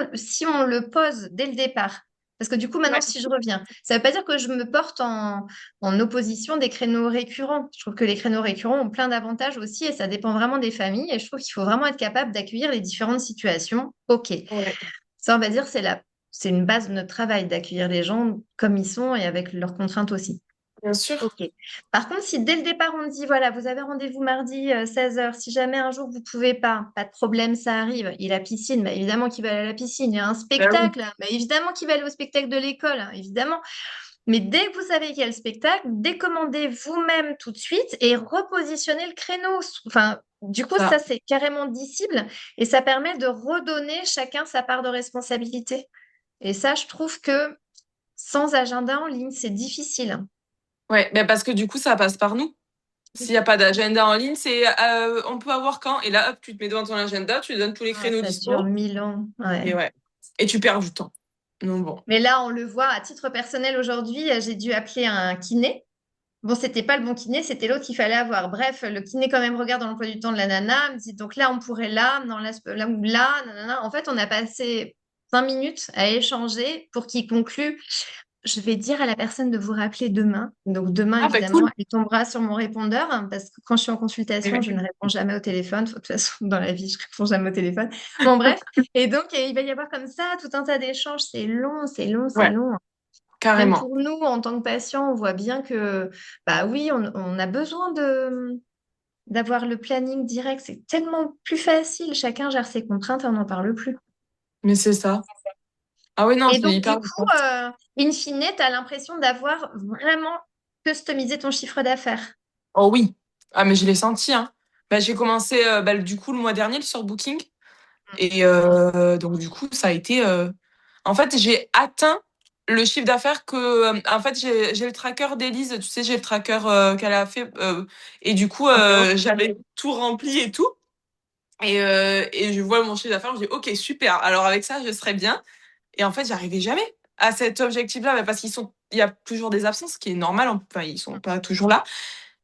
le pose dès le départ, parce que du coup, maintenant, Ouais. si je reviens, ça ne veut pas dire que je me porte en opposition des créneaux récurrents. Je trouve que les créneaux récurrents ont plein d'avantages aussi et ça dépend vraiment des familles. Et je trouve qu'il faut vraiment être capable d'accueillir les différentes situations. OK. Ouais. Ça, on va dire, c'est une base de notre travail, d'accueillir les gens comme ils sont et avec leurs contraintes aussi. Bien sûr. Ok. Par contre, si dès le départ on dit, voilà, vous avez rendez-vous mardi 16h, si jamais un jour vous pouvez pas de problème, ça arrive. Il a piscine, bah, évidemment qu'il va aller à la piscine. Il y a un Bah oui. spectacle, bah, évidemment qu'il va aller au spectacle de l'école, hein, évidemment. Mais dès que vous savez qu'il y a le spectacle, décommandez vous-même tout de suite et repositionnez le créneau. Enfin, du coup, ça, Ça. c'est carrément disciple et ça permet de redonner chacun sa part de responsabilité. Et ça, je trouve que sans agenda en ligne, c'est difficile. Ouais, bah parce que du coup, ça passe par nous. S'il n'y a pas d'agenda en ligne, c'est on peut avoir quand? Et là, hop, tu te mets devant ton agenda, tu donnes tous les Ah, créneaux ça dure dispo. 1000 ans. Ouais. Et ouais. Et tu perds du temps. Non, bon. Mais là, on le voit à titre personnel aujourd'hui, j'ai dû appeler un kiné. Bon, c'était pas le bon kiné, c'était l'autre qu'il fallait avoir. Bref, le kiné quand même regarde dans l'emploi du temps de la nana, me dit donc là, on pourrait là, non, là ou là, nanana. En fait, on a passé 5 minutes à échanger pour qu'il conclue. Je vais dire à la personne de vous rappeler demain. Donc demain, Ah, bah évidemment, cool. elle tombera sur mon répondeur hein, parce que quand je suis en Et consultation, je ne ouais. réponds jamais au téléphone. De toute façon, dans la vie, je réponds jamais au téléphone. Bon, bref. Et donc, il va y avoir comme ça tout un tas d'échanges. C'est long, c'est long, c'est Ouais, long. Même carrément. pour nous, en tant que patients, on voit bien que, bah oui, on a besoin d'avoir le planning direct. C'est tellement plus facile. Chacun gère ses contraintes et on n'en parle plus. Mais c'est ça. Ah oui, non, Et c'est donc, du hyper coup, important. in fine, tu as l'impression d'avoir vraiment customisé ton chiffre d'affaires. Oh oui. Ah, mais je l'ai senti, hein. Bah, j'ai commencé bah, du coup le mois dernier sur Booking. Et donc, du coup, ça a été. En fait, j'ai atteint le chiffre d'affaires que. En fait, j'ai le tracker d'Élise, tu sais, j'ai le tracker qu'elle a fait. Et du coup, j'avais tout rempli et tout. Et je vois mon chiffre d'affaires, je dis, OK, super. Alors, avec ça, je serai bien. Et en fait, j'arrivais jamais à cet objectif-là, bah, parce il y a toujours des absences, ce qui est normal. Enfin, ils sont pas toujours là.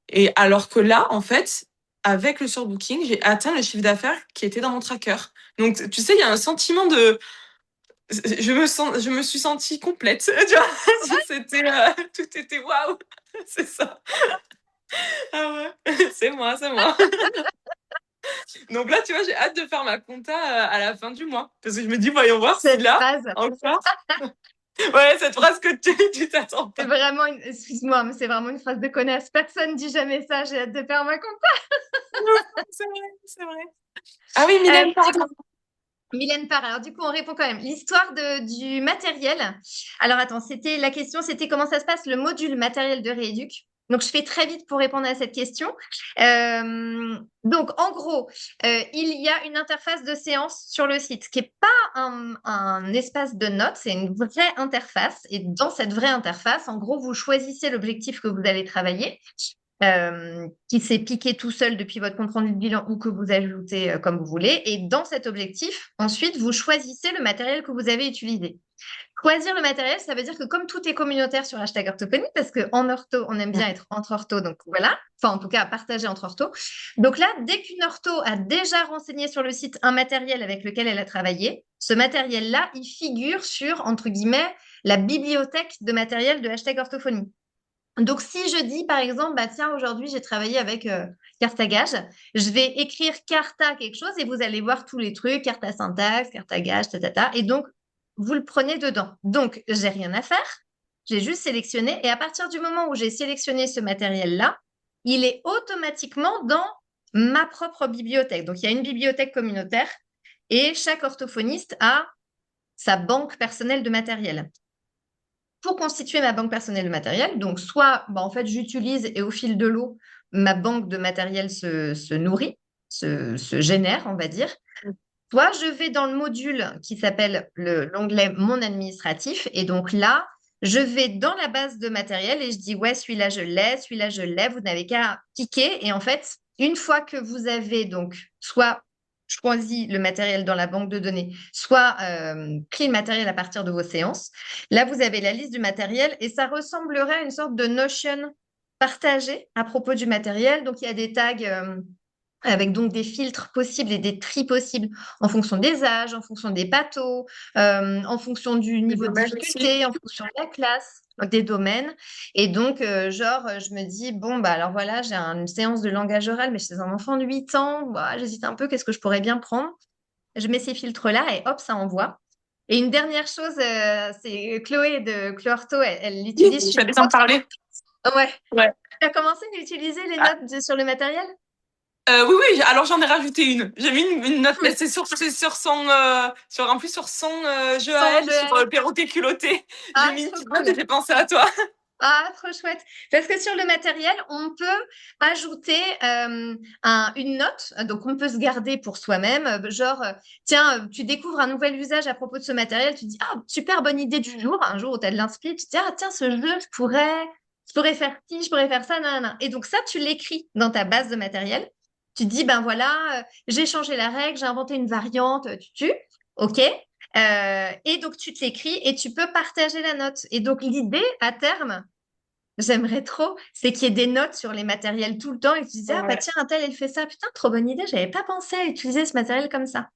Et alors que là, en fait, avec le surbooking, j'ai atteint le chiffre d'affaires qui était dans mon tracker. Donc, tu sais, il y a un sentiment de, je me suis sentie complète. Tu vois, c'était, tout était waouh. C'est ça. Ah ouais, c'est moi, c'est moi. Donc là, tu vois, j'ai hâte de faire ma compta à la fin du mois. Parce que je me dis, voyons voir si Cette là, phrase, encore. Ouais, cette phrase que tu t'attends c'est pas. vraiment excuse-moi, mais c'est vraiment une phrase de connasse. Personne dit jamais ça. J'ai hâte de faire ma compte. C'est vrai, c'est vrai. Ah oui, Mylène, Du pardon. coup, Mylène Parr. Alors, du coup, on répond quand même. L'histoire du matériel. Alors, attends, la question, c'était comment ça se passe, le module matériel de Rééduc. Donc, je fais très vite pour répondre à cette question. Donc, en gros, il y a une interface de séance sur le site, qui n'est pas un espace de notes, c'est une vraie interface. Et dans cette vraie interface, en gros, vous choisissez l'objectif que vous allez travailler qui s'est piqué tout seul depuis votre compte rendu de bilan ou que vous ajoutez comme vous voulez. Et dans cet objectif, ensuite, vous choisissez le matériel que vous avez utilisé. Choisir le matériel, ça veut dire que comme tout est communautaire sur hashtag orthophonie, parce qu'en ortho, on aime bien être entre ortho, donc voilà, enfin en tout cas partager entre ortho. Donc là, dès qu'une ortho a déjà renseigné sur le site un matériel avec lequel elle a travaillé, ce matériel-là, il figure sur, entre guillemets, la bibliothèque de matériel de hashtag orthophonie. Donc, si je dis, par exemple, bah, tiens, aujourd'hui, j'ai travaillé avec Cartagage, je vais écrire Carta quelque chose et vous allez voir tous les trucs, Carta syntaxe, Cartagage, ta. Et donc, vous le prenez dedans. Donc, j'ai rien à faire. J'ai juste sélectionné. Et à partir du moment où j'ai sélectionné ce matériel-là, il est automatiquement dans ma propre bibliothèque. Donc, il y a une bibliothèque communautaire et chaque orthophoniste a sa banque personnelle de matériel pour constituer ma banque personnelle de matériel. Donc, soit, bah, en fait, j'utilise et au fil de l'eau, ma banque de matériel se nourrit, se génère, on va dire. Soit je vais dans le module qui s'appelle l'onglet Mon administratif. Et donc là, je vais dans la base de matériel et je dis, ouais, celui-là, je l'ai. Vous n'avez qu'à cliquer. Et en fait, une fois que vous avez donc soit choisi le matériel dans la banque de données, soit pris le matériel à partir de vos séances, là, vous avez la liste du matériel et ça ressemblerait à une sorte de Notion partagée à propos du matériel. Donc, il y a des tags. Avec donc des filtres possibles et des tris possibles en fonction des âges, en fonction des pathos, en fonction du Le niveau de domaine aussi. difficulté, en fonction de la classe, des domaines. Et donc, je me dis, bon, bah alors voilà, j'ai une séance de langage oral, mais chez un enfant de 8 ans, bah, j'hésite un peu, qu'est-ce que je pourrais bien prendre? Je mets ces filtres-là et hop, ça envoie. Et une dernière chose, c'est Chloé de Chlorto, elle l'utilise Je sur vais en d'autres. parler. Ouais. Ouais. Tu as commencé à utiliser les Ah, notes sur le matériel? oui, oui, alors j'en ai rajouté une. J'ai mis une note, mais c'est sur son, en plus sur son jeu à Sans elle, sur GL. le perroquet culotté. J'ai Ah, mis une trop petite note et cool. j'ai pensé à toi. Ah, trop chouette. Parce que sur le matériel, on peut ajouter une note. Donc, on peut se garder pour soi-même. Tiens, tu découvres un nouvel usage à propos de ce matériel. Tu dis, ah, super bonne idée du jour. Un jour où tu as de l'inspi, tu te dis, ah, tiens, ce jeu, je pourrais faire ci, je pourrais faire ça, nanana. Et donc, ça, tu l'écris dans ta base de matériel. Tu dis, ben voilà, j'ai changé la règle, j'ai inventé une variante, OK. Et donc, tu te l'écris et tu peux partager la note. Et donc, l'idée, à terme, j'aimerais trop, c'est qu'il y ait des notes sur les matériels tout le temps et que tu disais, ah bah Ouais, tiens, un tel, elle fait ça. Putain, trop bonne idée, j'avais pas pensé à utiliser ce matériel comme ça.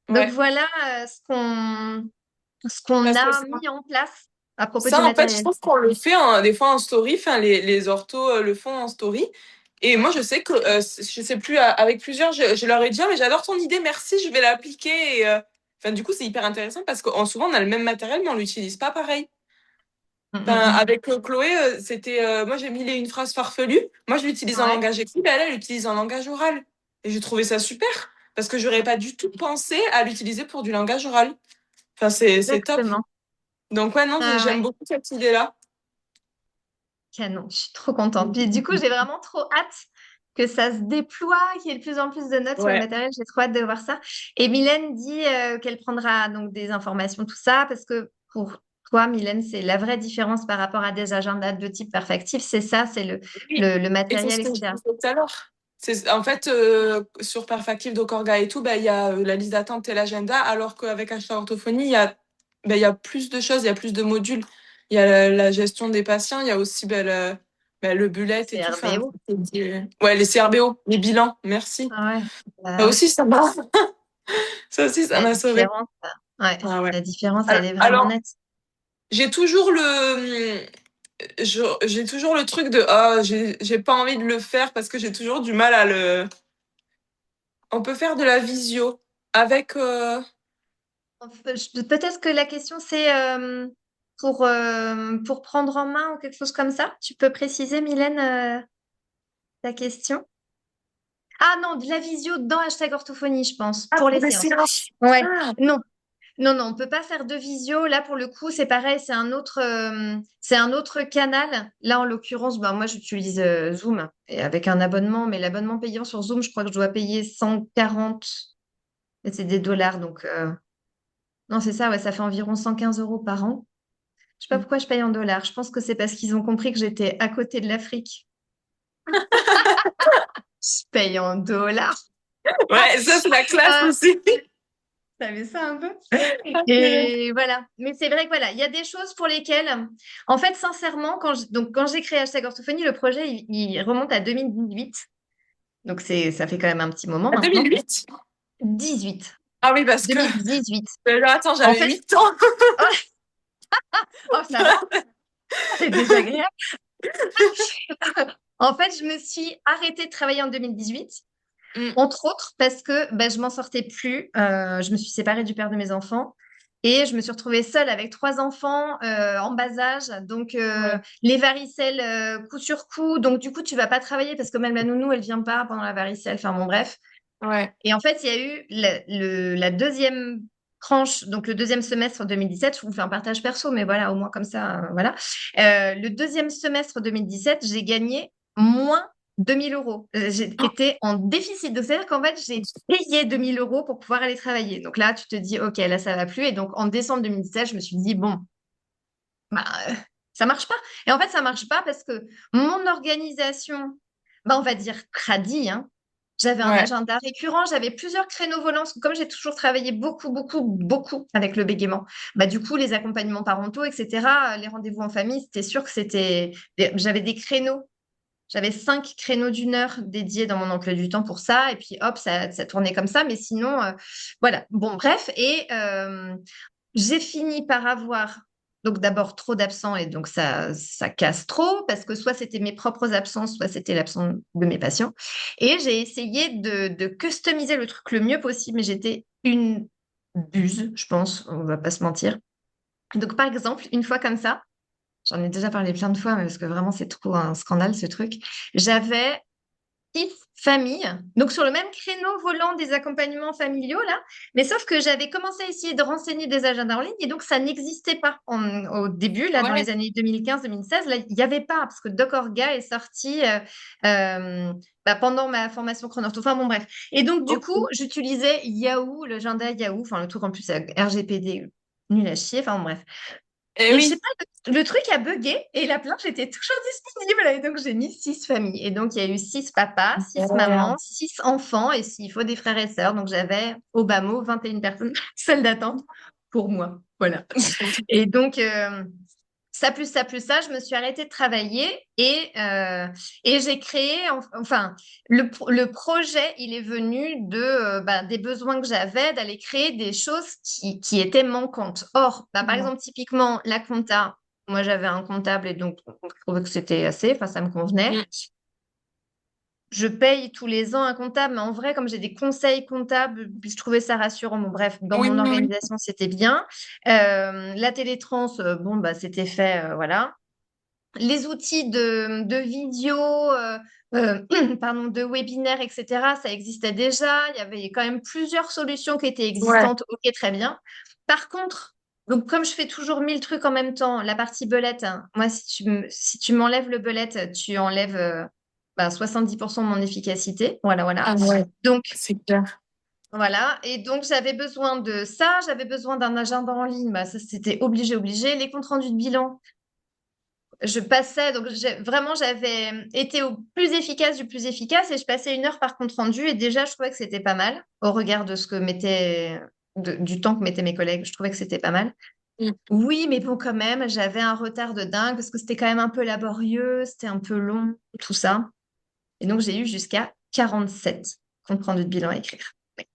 Donc ouais. voilà ce qu'on Parce que a mis en place à propos du ça, en fait, je matériel. trouve qu'on le fait des fois en story. Enfin, les orthos le font en story. Et moi, je sais que, je sais plus, avec plusieurs, je leur ai dit, ah, mais j'adore ton idée, merci, je vais l'appliquer. Et, enfin, du coup, c'est hyper intéressant parce que souvent, on a le même matériel, mais on l'utilise pas pareil. Mm, Enfin, mm, mm. avec Chloé, moi, j'ai mis une phrase farfelue. Moi, je l'utilise en Ouais, langage écrit, mais elle l'utilise en langage oral. Et j'ai trouvé ça super parce que j'aurais pas du tout pensé à l'utiliser pour du langage oral. Enfin, c'est top. exactement. Donc, ouais, non, Ah j'aime ouais, beaucoup cette idée-là. canon, je suis trop contente. Puis du coup, j'ai vraiment trop hâte que ça se déploie, qu'il y ait de plus en plus de notes sur le Ouais. matériel. J'ai trop hâte de voir ça. Et Mylène dit qu'elle prendra donc des informations, tout ça, parce que pour toi, Mylène, c'est la vraie différence par rapport à des agendas de type Perfectif. C'est ça, c'est le, Oui, le, le et c'est ce matériel, que je etc. disais tout à l'heure. En fait, sur Perfactive, Docorga et tout, bah, il y a la liste d'attente et l'agenda, alors qu'avec Hashtag Orthophonie, il y a plus de choses, il y a plus de modules. Il y a la gestion des patients, il y a aussi le bullet et C'est tout. Enfin, RBO. ouais, les CRBO, les bilans, merci. Ah ouais. Ça Ouais. aussi, ça aussi, ça La m'a sauvé. différence, ouais. Ah ouais. La différence, elle est vraiment Alors, nette. j'ai toujours j'ai toujours le truc de j'ai pas envie de le faire parce que j'ai toujours du mal à le. On peut faire de la visio avec. Peut-être que la question, c'est pour prendre en main ou quelque chose comme ça. Tu peux préciser, Mylène, ta question? Ah non, de la visio dans hashtag orthophonie, je pense, Ah, pour pour les des séances. séances. Ouais, Ah, non, non, non, on peut pas faire de visio. Là, pour le coup, c'est pareil, c'est un autre canal. Là, en l'occurrence, ben, moi, j'utilise Zoom et avec un abonnement, mais l'abonnement payant sur Zoom, je crois que je dois payer 140, et c'est des dollars, donc non, c'est ça, ouais, ça fait environ 115 euros par an. Je sais pas pourquoi je paye en dollars. Je pense que c'est parce qu'ils ont compris que j'étais à côté de l'Afrique. Je paye en dollars. ouais, ça c'est la classe Ah, aussi. tu savais ça un peu? Ah, purée. Et voilà. Mais c'est vrai que voilà, il y a des choses pour lesquelles, en fait, sincèrement, quand j'ai créé Hashtag Orthophonie, le projet, il remonte à 2018. Donc ça fait quand même un petit moment À maintenant. 2008. 18. Ah oui, parce que. 2018. Attends, En j'avais fait, 8 ans. oh, oh, ça va, c'est désagréable. En fait, je me suis arrêtée de travailler en 2018. Mm, Entre autres parce que je m'en sortais plus. Je me suis séparée du père de mes enfants et je me suis retrouvée seule avec trois enfants en bas âge. Donc, ouais, les varicelles coup sur coup. Donc, du coup, tu vas pas travailler parce que même la nounou, elle vient pas pendant la varicelle. Enfin, bon, bref. ouais, Et en fait, il y a eu la deuxième tranche, donc le deuxième semestre 2017. Je vous fais un partage perso, mais voilà, au moins comme ça, voilà. Le deuxième semestre 2017, j'ai gagné moins 2 000 euros. J'étais en déficit. Donc, c'est-à-dire qu'en fait, j'ai payé 2 000 euros pour pouvoir aller travailler. Donc là, tu te dis, OK, là, ça va plus. Et donc, en décembre 2017, je me suis dit, bon, bah, ça marche pas. Et en fait, ça marche pas parce que mon organisation, bah, on va dire tradie, hein. J'avais un Ouais. agenda récurrent, j'avais plusieurs créneaux volants, parce que comme j'ai toujours travaillé beaucoup, beaucoup, beaucoup avec le bégaiement, bah, du coup, les accompagnements parentaux, etc., les rendez-vous en famille, c'était sûr que j'avais des créneaux. J'avais 5 créneaux d'1 heure dédiés dans mon emploi du temps pour ça, et puis hop, ça tournait comme ça. Mais sinon, voilà. Bon, bref, et j'ai fini par avoir donc d'abord trop d'absents et donc ça casse trop parce que soit c'était mes propres absences, soit c'était l'absence de mes patients. Et j'ai essayé de customiser le truc le mieux possible, mais j'étais une buse, je pense, on va pas se mentir. Donc par exemple, une fois comme ça, j'en ai déjà parlé plein de fois, mais parce que vraiment c'est trop un scandale ce truc, j'avais 6 familles, donc sur le même créneau volant des accompagnements familiaux, là. Mais sauf que j'avais commencé à essayer de renseigner des agendas en ligne et donc ça n'existait pas au début, là, dans Ouais. les années 2015-2016. Là, il n'y avait pas, parce que Doc Orga est sorti euh, bah, pendant ma formation chrono-ortho. Enfin bon, bref. Et donc, du coup, Ok. j'utilisais Yahoo, l'agenda Yahoo, enfin le truc en plus RGPD, nul à chier, enfin bon, bref. Eh Et je sais oui. pas, le truc a bugué et la planche était toujours disponible. Et donc, j'ai mis 6 familles. Et donc, il y a eu 6 papas, 6 mamans, Merde. 6 enfants et s'il faut des frères et sœurs. Donc, j'avais au bas mot 21 personnes, salle d'attente pour moi. Voilà. Et donc, ça plus ça plus ça, je me suis arrêtée de travailler et j'ai créé, enfin, le projet, il est venu des besoins que j'avais d'aller créer des choses qui étaient manquantes. Or, bah, par exemple, typiquement, la compta, moi j'avais un comptable et donc on trouvait que c'était assez, enfin, ça me convenait. Mm. Je paye tous les ans un comptable, mais en vrai, comme j'ai des conseils comptables, puis je trouvais ça rassurant. Bon, bref, dans Oui, mon oui, oui. organisation, c'était bien. La télétrans, bon, bah, c'était fait, voilà. Les outils de vidéo, pardon, de webinaire, etc., ça existait déjà. Il y avait quand même plusieurs solutions qui étaient Ouais. existantes. OK, très bien. Par contre, donc comme je fais toujours 1 000 trucs en même temps, la partie belette, hein, moi, si tu m'enlèves le belette, tu enlèves 70% de mon efficacité. Voilà, voilà. Ah ouais, Donc, c'est clair. voilà. Et donc, j'avais besoin de ça. J'avais besoin d'un agenda en ligne. Bah, ça, c'était obligé, obligé. Les comptes rendus de bilan. Je passais, donc vraiment, j'avais été au plus efficace du plus efficace et je passais 1 heure par compte rendu et déjà, je trouvais que c'était pas mal au regard de ce que du temps que mettaient mes collègues. Je trouvais que c'était pas mal. Mm. Oui, mais bon, quand même, j'avais un retard de dingue parce que c'était quand même un peu laborieux, c'était un peu long, tout ça. Et donc, j'ai eu jusqu'à 47 comptes rendus de bilan à écrire. Oui.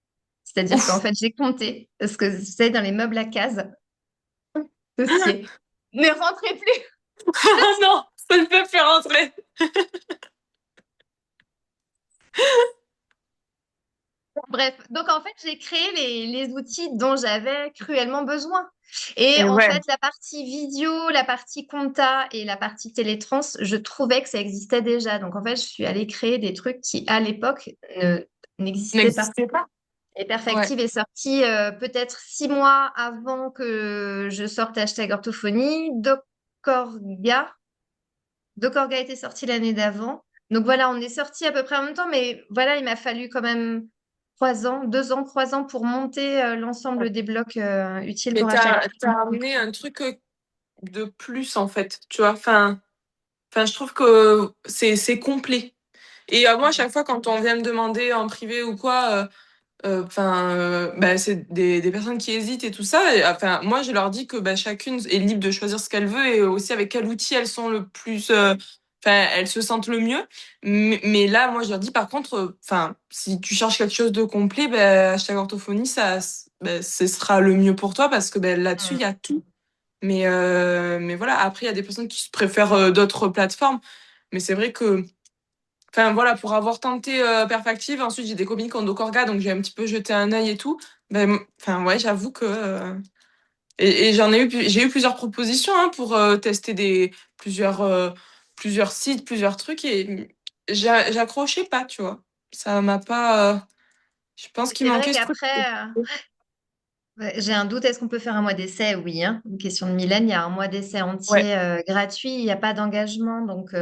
C'est-à-dire qu'en Ouf. fait, j'ai compté parce que c'était dans les meubles à cases, dossier. Ne rentrez plus! Non, ça ne peut plus rentrer. Bref, donc en fait, j'ai créé les outils dont j'avais cruellement besoin. Et Et en ouais. fait, la partie vidéo, la partie compta et la partie télétrans, je trouvais que ça existait déjà. Donc en fait, je suis allée créer des trucs qui, à l'époque, n'existaient pas. N'existait pas. Et Ouais. Perfective est sorti peut-être 6 mois avant que je sorte hashtag orthophonie. Docorga. Docorga était sorti l'année d'avant. Donc voilà, on est sorti à peu près en même temps, mais voilà, il m'a fallu quand même 3 ans, 2 ans, 3 ans pour monter l'ensemble des blocs utiles Mais pour hashtag t'as orthophonie. ramené un truc de plus, en fait. Tu vois, enfin, je trouve que c'est complet. Et moi, à chaque fois, quand on vient me demander en privé ou quoi, enfin, bah, c'est des personnes qui hésitent et tout ça. Enfin, moi, je leur dis que bah, chacune est libre de choisir ce qu'elle veut et aussi avec quel outil elles sont le plus, enfin, elles se sentent le mieux. Mais là, moi, je leur dis par contre, enfin, si tu cherches quelque chose de complet, bah, hashtag orthophonie, bah, ce sera le mieux pour toi parce que bah, là-dessus, il Mm. y a tout. Mais voilà, après, il y a des personnes qui préfèrent d'autres plateformes. Mais c'est vrai que enfin voilà, pour avoir tenté Perfactive, ensuite j'ai des copines qui ont Docorga, donc j'ai un petit peu jeté un œil et tout. Ben, enfin ouais, j'avoue que et j'ai eu plusieurs propositions hein, pour tester plusieurs sites, plusieurs trucs et j'accrochais pas, tu vois. Ça m'a pas. Je pense qu'il C'est vrai manquait ce truc. qu'après, ouais, j'ai un doute, est-ce qu'on peut faire un mois d'essai? Oui, hein. Une question de Mylène, il y a un mois d'essai Ouais. entier gratuit, il n'y a pas d'engagement, donc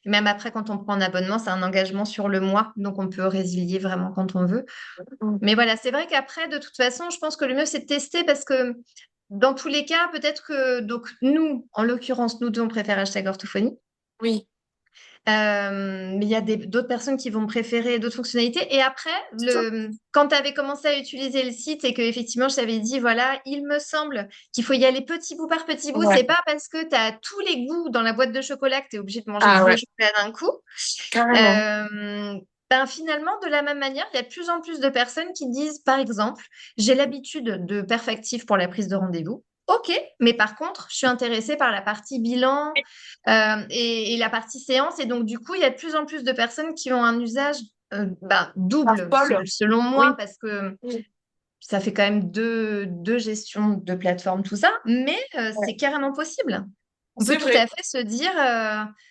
Même après, quand on prend un abonnement, c'est un engagement sur le mois, donc on peut résilier vraiment quand on veut. Mm. Mais voilà, c'est vrai qu'après, de toute façon, je pense que le mieux, c'est de tester parce que dans tous les cas, peut-être que, donc nous, en l'occurrence, nous deux, on préfère hashtag orthophonie. Oui, Mais il y a d'autres personnes qui vont préférer d'autres fonctionnalités. Et après, quand tu avais commencé à utiliser le site et que effectivement je t'avais dit, voilà, il me semble qu'il faut y aller petit bout par petit bout, ouais. c'est pas parce que tu as tous les goûts dans la boîte de chocolat que tu es obligé de manger Ah tous les ouais, chocolats d'un coup. carrément. Euh, Ben finalement, de la même manière, il y a de plus en plus de personnes qui disent, par exemple, j'ai l'habitude de Perfactif pour la prise de rendez-vous. Ok, mais par contre, je suis intéressée par la partie bilan et la partie séance. Et donc, du coup, il y a de plus en plus de personnes qui ont un usage Par double, Paul. selon moi, Oui. parce que Oui. ça fait quand même deux gestions de plateforme, tout ça, mais Ouais. c'est carrément possible. On peut C'est tout vrai. à fait se dire,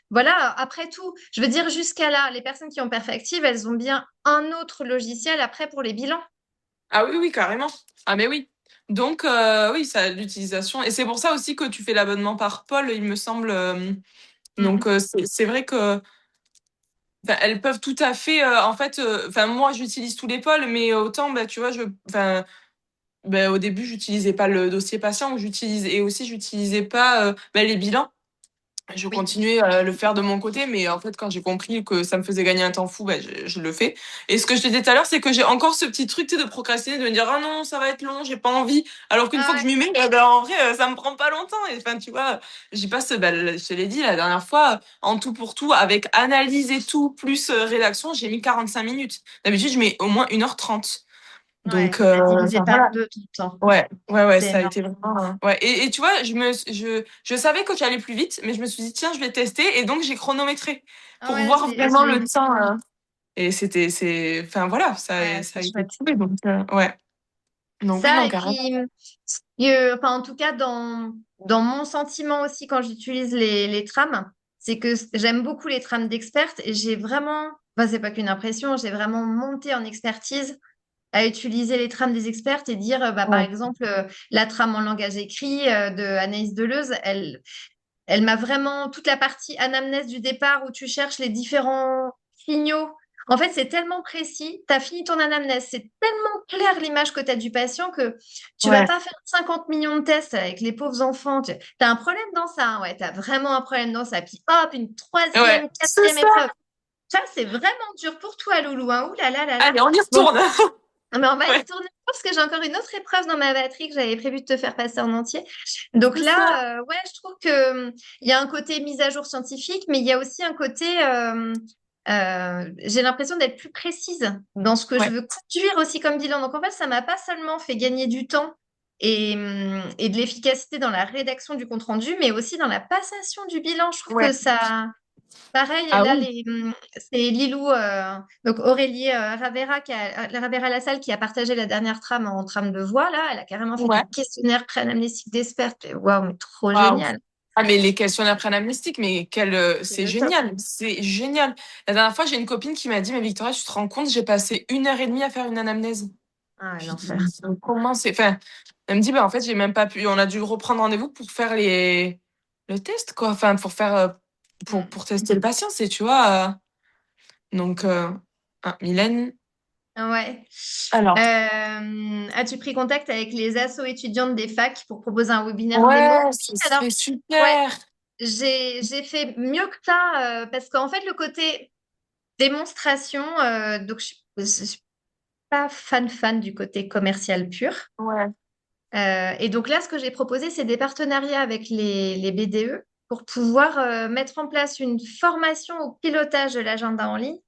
voilà, après tout, je veux dire, jusqu'à là, les personnes qui ont Perfective, elles ont bien un autre logiciel après pour les bilans. Ah oui, oui, carrément. Ah mais oui. Donc oui, ça a de l'utilisation. Et c'est pour ça aussi que tu fais l'abonnement par Paul, il me semble. Donc Mm. c'est vrai que enfin, elles peuvent tout à fait. En fait, enfin moi j'utilise tous les pôles, mais autant bah tu vois enfin au début j'utilisais pas le dossier patient, j'utilise et aussi j'utilisais pas les bilans. Je Oui. continuais à le faire de mon côté, mais en fait, quand j'ai compris que ça me faisait gagner un temps fou, je le fais. Et ce que je te disais tout à l'heure, c'est que j'ai encore ce petit truc, tu sais, de procrastiner, de me dire, ah non, ça va être long, j'ai pas envie. Alors qu'une fois Ah que ouais. je m'y mets, en vrai, ça me prend pas longtemps. Et enfin, tu vois, j'y passe, je te l'ai dit la dernière fois, en tout pour tout, avec analyse et tout, plus rédaction, j'ai mis 45 minutes. D'habitude, je mets au moins 1h30. Donc, Ouais, t'as divisé enfin, par voilà. deux ton temps. Ouais, C'est ça a énorme. été vraiment. Ouais. Et tu vois, je savais que tu allais plus vite, mais je me suis dit, tiens, je vais tester. Et donc, j'ai chronométré Ah pour ouais, voir c'est vraiment le temps. Et enfin, voilà, ouais, ça c'est a été chouette. trouvé. Donc, ouais. Donc, oui, Ça, non, et carrément. puis, enfin, en tout cas, dans mon sentiment aussi, quand j'utilise les trams, c'est que j'aime beaucoup les trams d'expertes et j'ai vraiment, enfin, c'est pas qu'une impression, j'ai vraiment monté en expertise à utiliser les trames des expertes et dire, par Ouais. exemple, la trame en langage écrit de Anaïs Deleuze, elle m'a vraiment, toute la partie anamnèse du départ où tu cherches les différents signaux. En fait, c'est tellement précis, tu as fini ton anamnèse, c'est tellement clair l'image que tu as du patient que tu vas Ouais. pas faire 50 millions de tests avec les pauvres enfants. Tu as un problème dans ça, hein, ouais, tu as vraiment un problème dans ça. Puis hop, une Ouais. troisième, C'est quatrième ça. épreuve. Ça, c'est vraiment dur pour toi, Loulou. Hein. Ouh là là là là. Allez, on y Bon, retourne. mais on va y Ouais. retourner parce que j'ai encore une autre épreuve dans ma batterie que j'avais prévu de te faire passer en entier. Donc C'est ça. là, ouais, je trouve que il y a un côté mise à jour scientifique, mais il y a aussi un côté, j'ai l'impression d'être plus précise dans ce que je Ouais. veux conduire aussi comme bilan. Donc en fait, ça m'a pas seulement fait gagner du temps et de l'efficacité dans la rédaction du compte rendu, mais aussi dans la passation du bilan. Je trouve que Ouais. ça pareil, Ah là, oui. c'est Lilou, donc Aurélie Ravera Lassalle qui a partagé la dernière trame en trame de voix. Là, elle a carrément fait Ouais. des questionnaires pré-anamnésiques d'experts. Waouh, mais trop Waouh. génial. Ah, mais les questionnaires pré-anamnéstiques, mais C'est c'est le top. génial. C'est génial. La dernière fois, j'ai une copine qui m'a dit, mais Victoria, tu te rends compte, j'ai passé 1h30 à faire une anamnèse. Ah, ouais, Je dis, l'enfer. comment c'est. Enfin, elle me dit, bah, en fait, j'ai même pas pu. On a dû reprendre rendez-vous pour faire le test, quoi. Enfin, pour faire. Mm. Pour tester le patient, c'est, tu vois. Donc, Mylène. Ouais. Alors. As-tu pris contact avec les assos étudiantes des facs pour proposer un webinaire démo? Ouais, Oui, ce alors, serait ouais, super. j'ai fait mieux que ça parce qu'en fait, le côté démonstration, donc je suis pas fan du côté commercial pur. Ouais, Et donc là, ce que j'ai proposé, c'est des partenariats avec les BDE pour pouvoir mettre en place une formation au pilotage de l'agenda en ligne.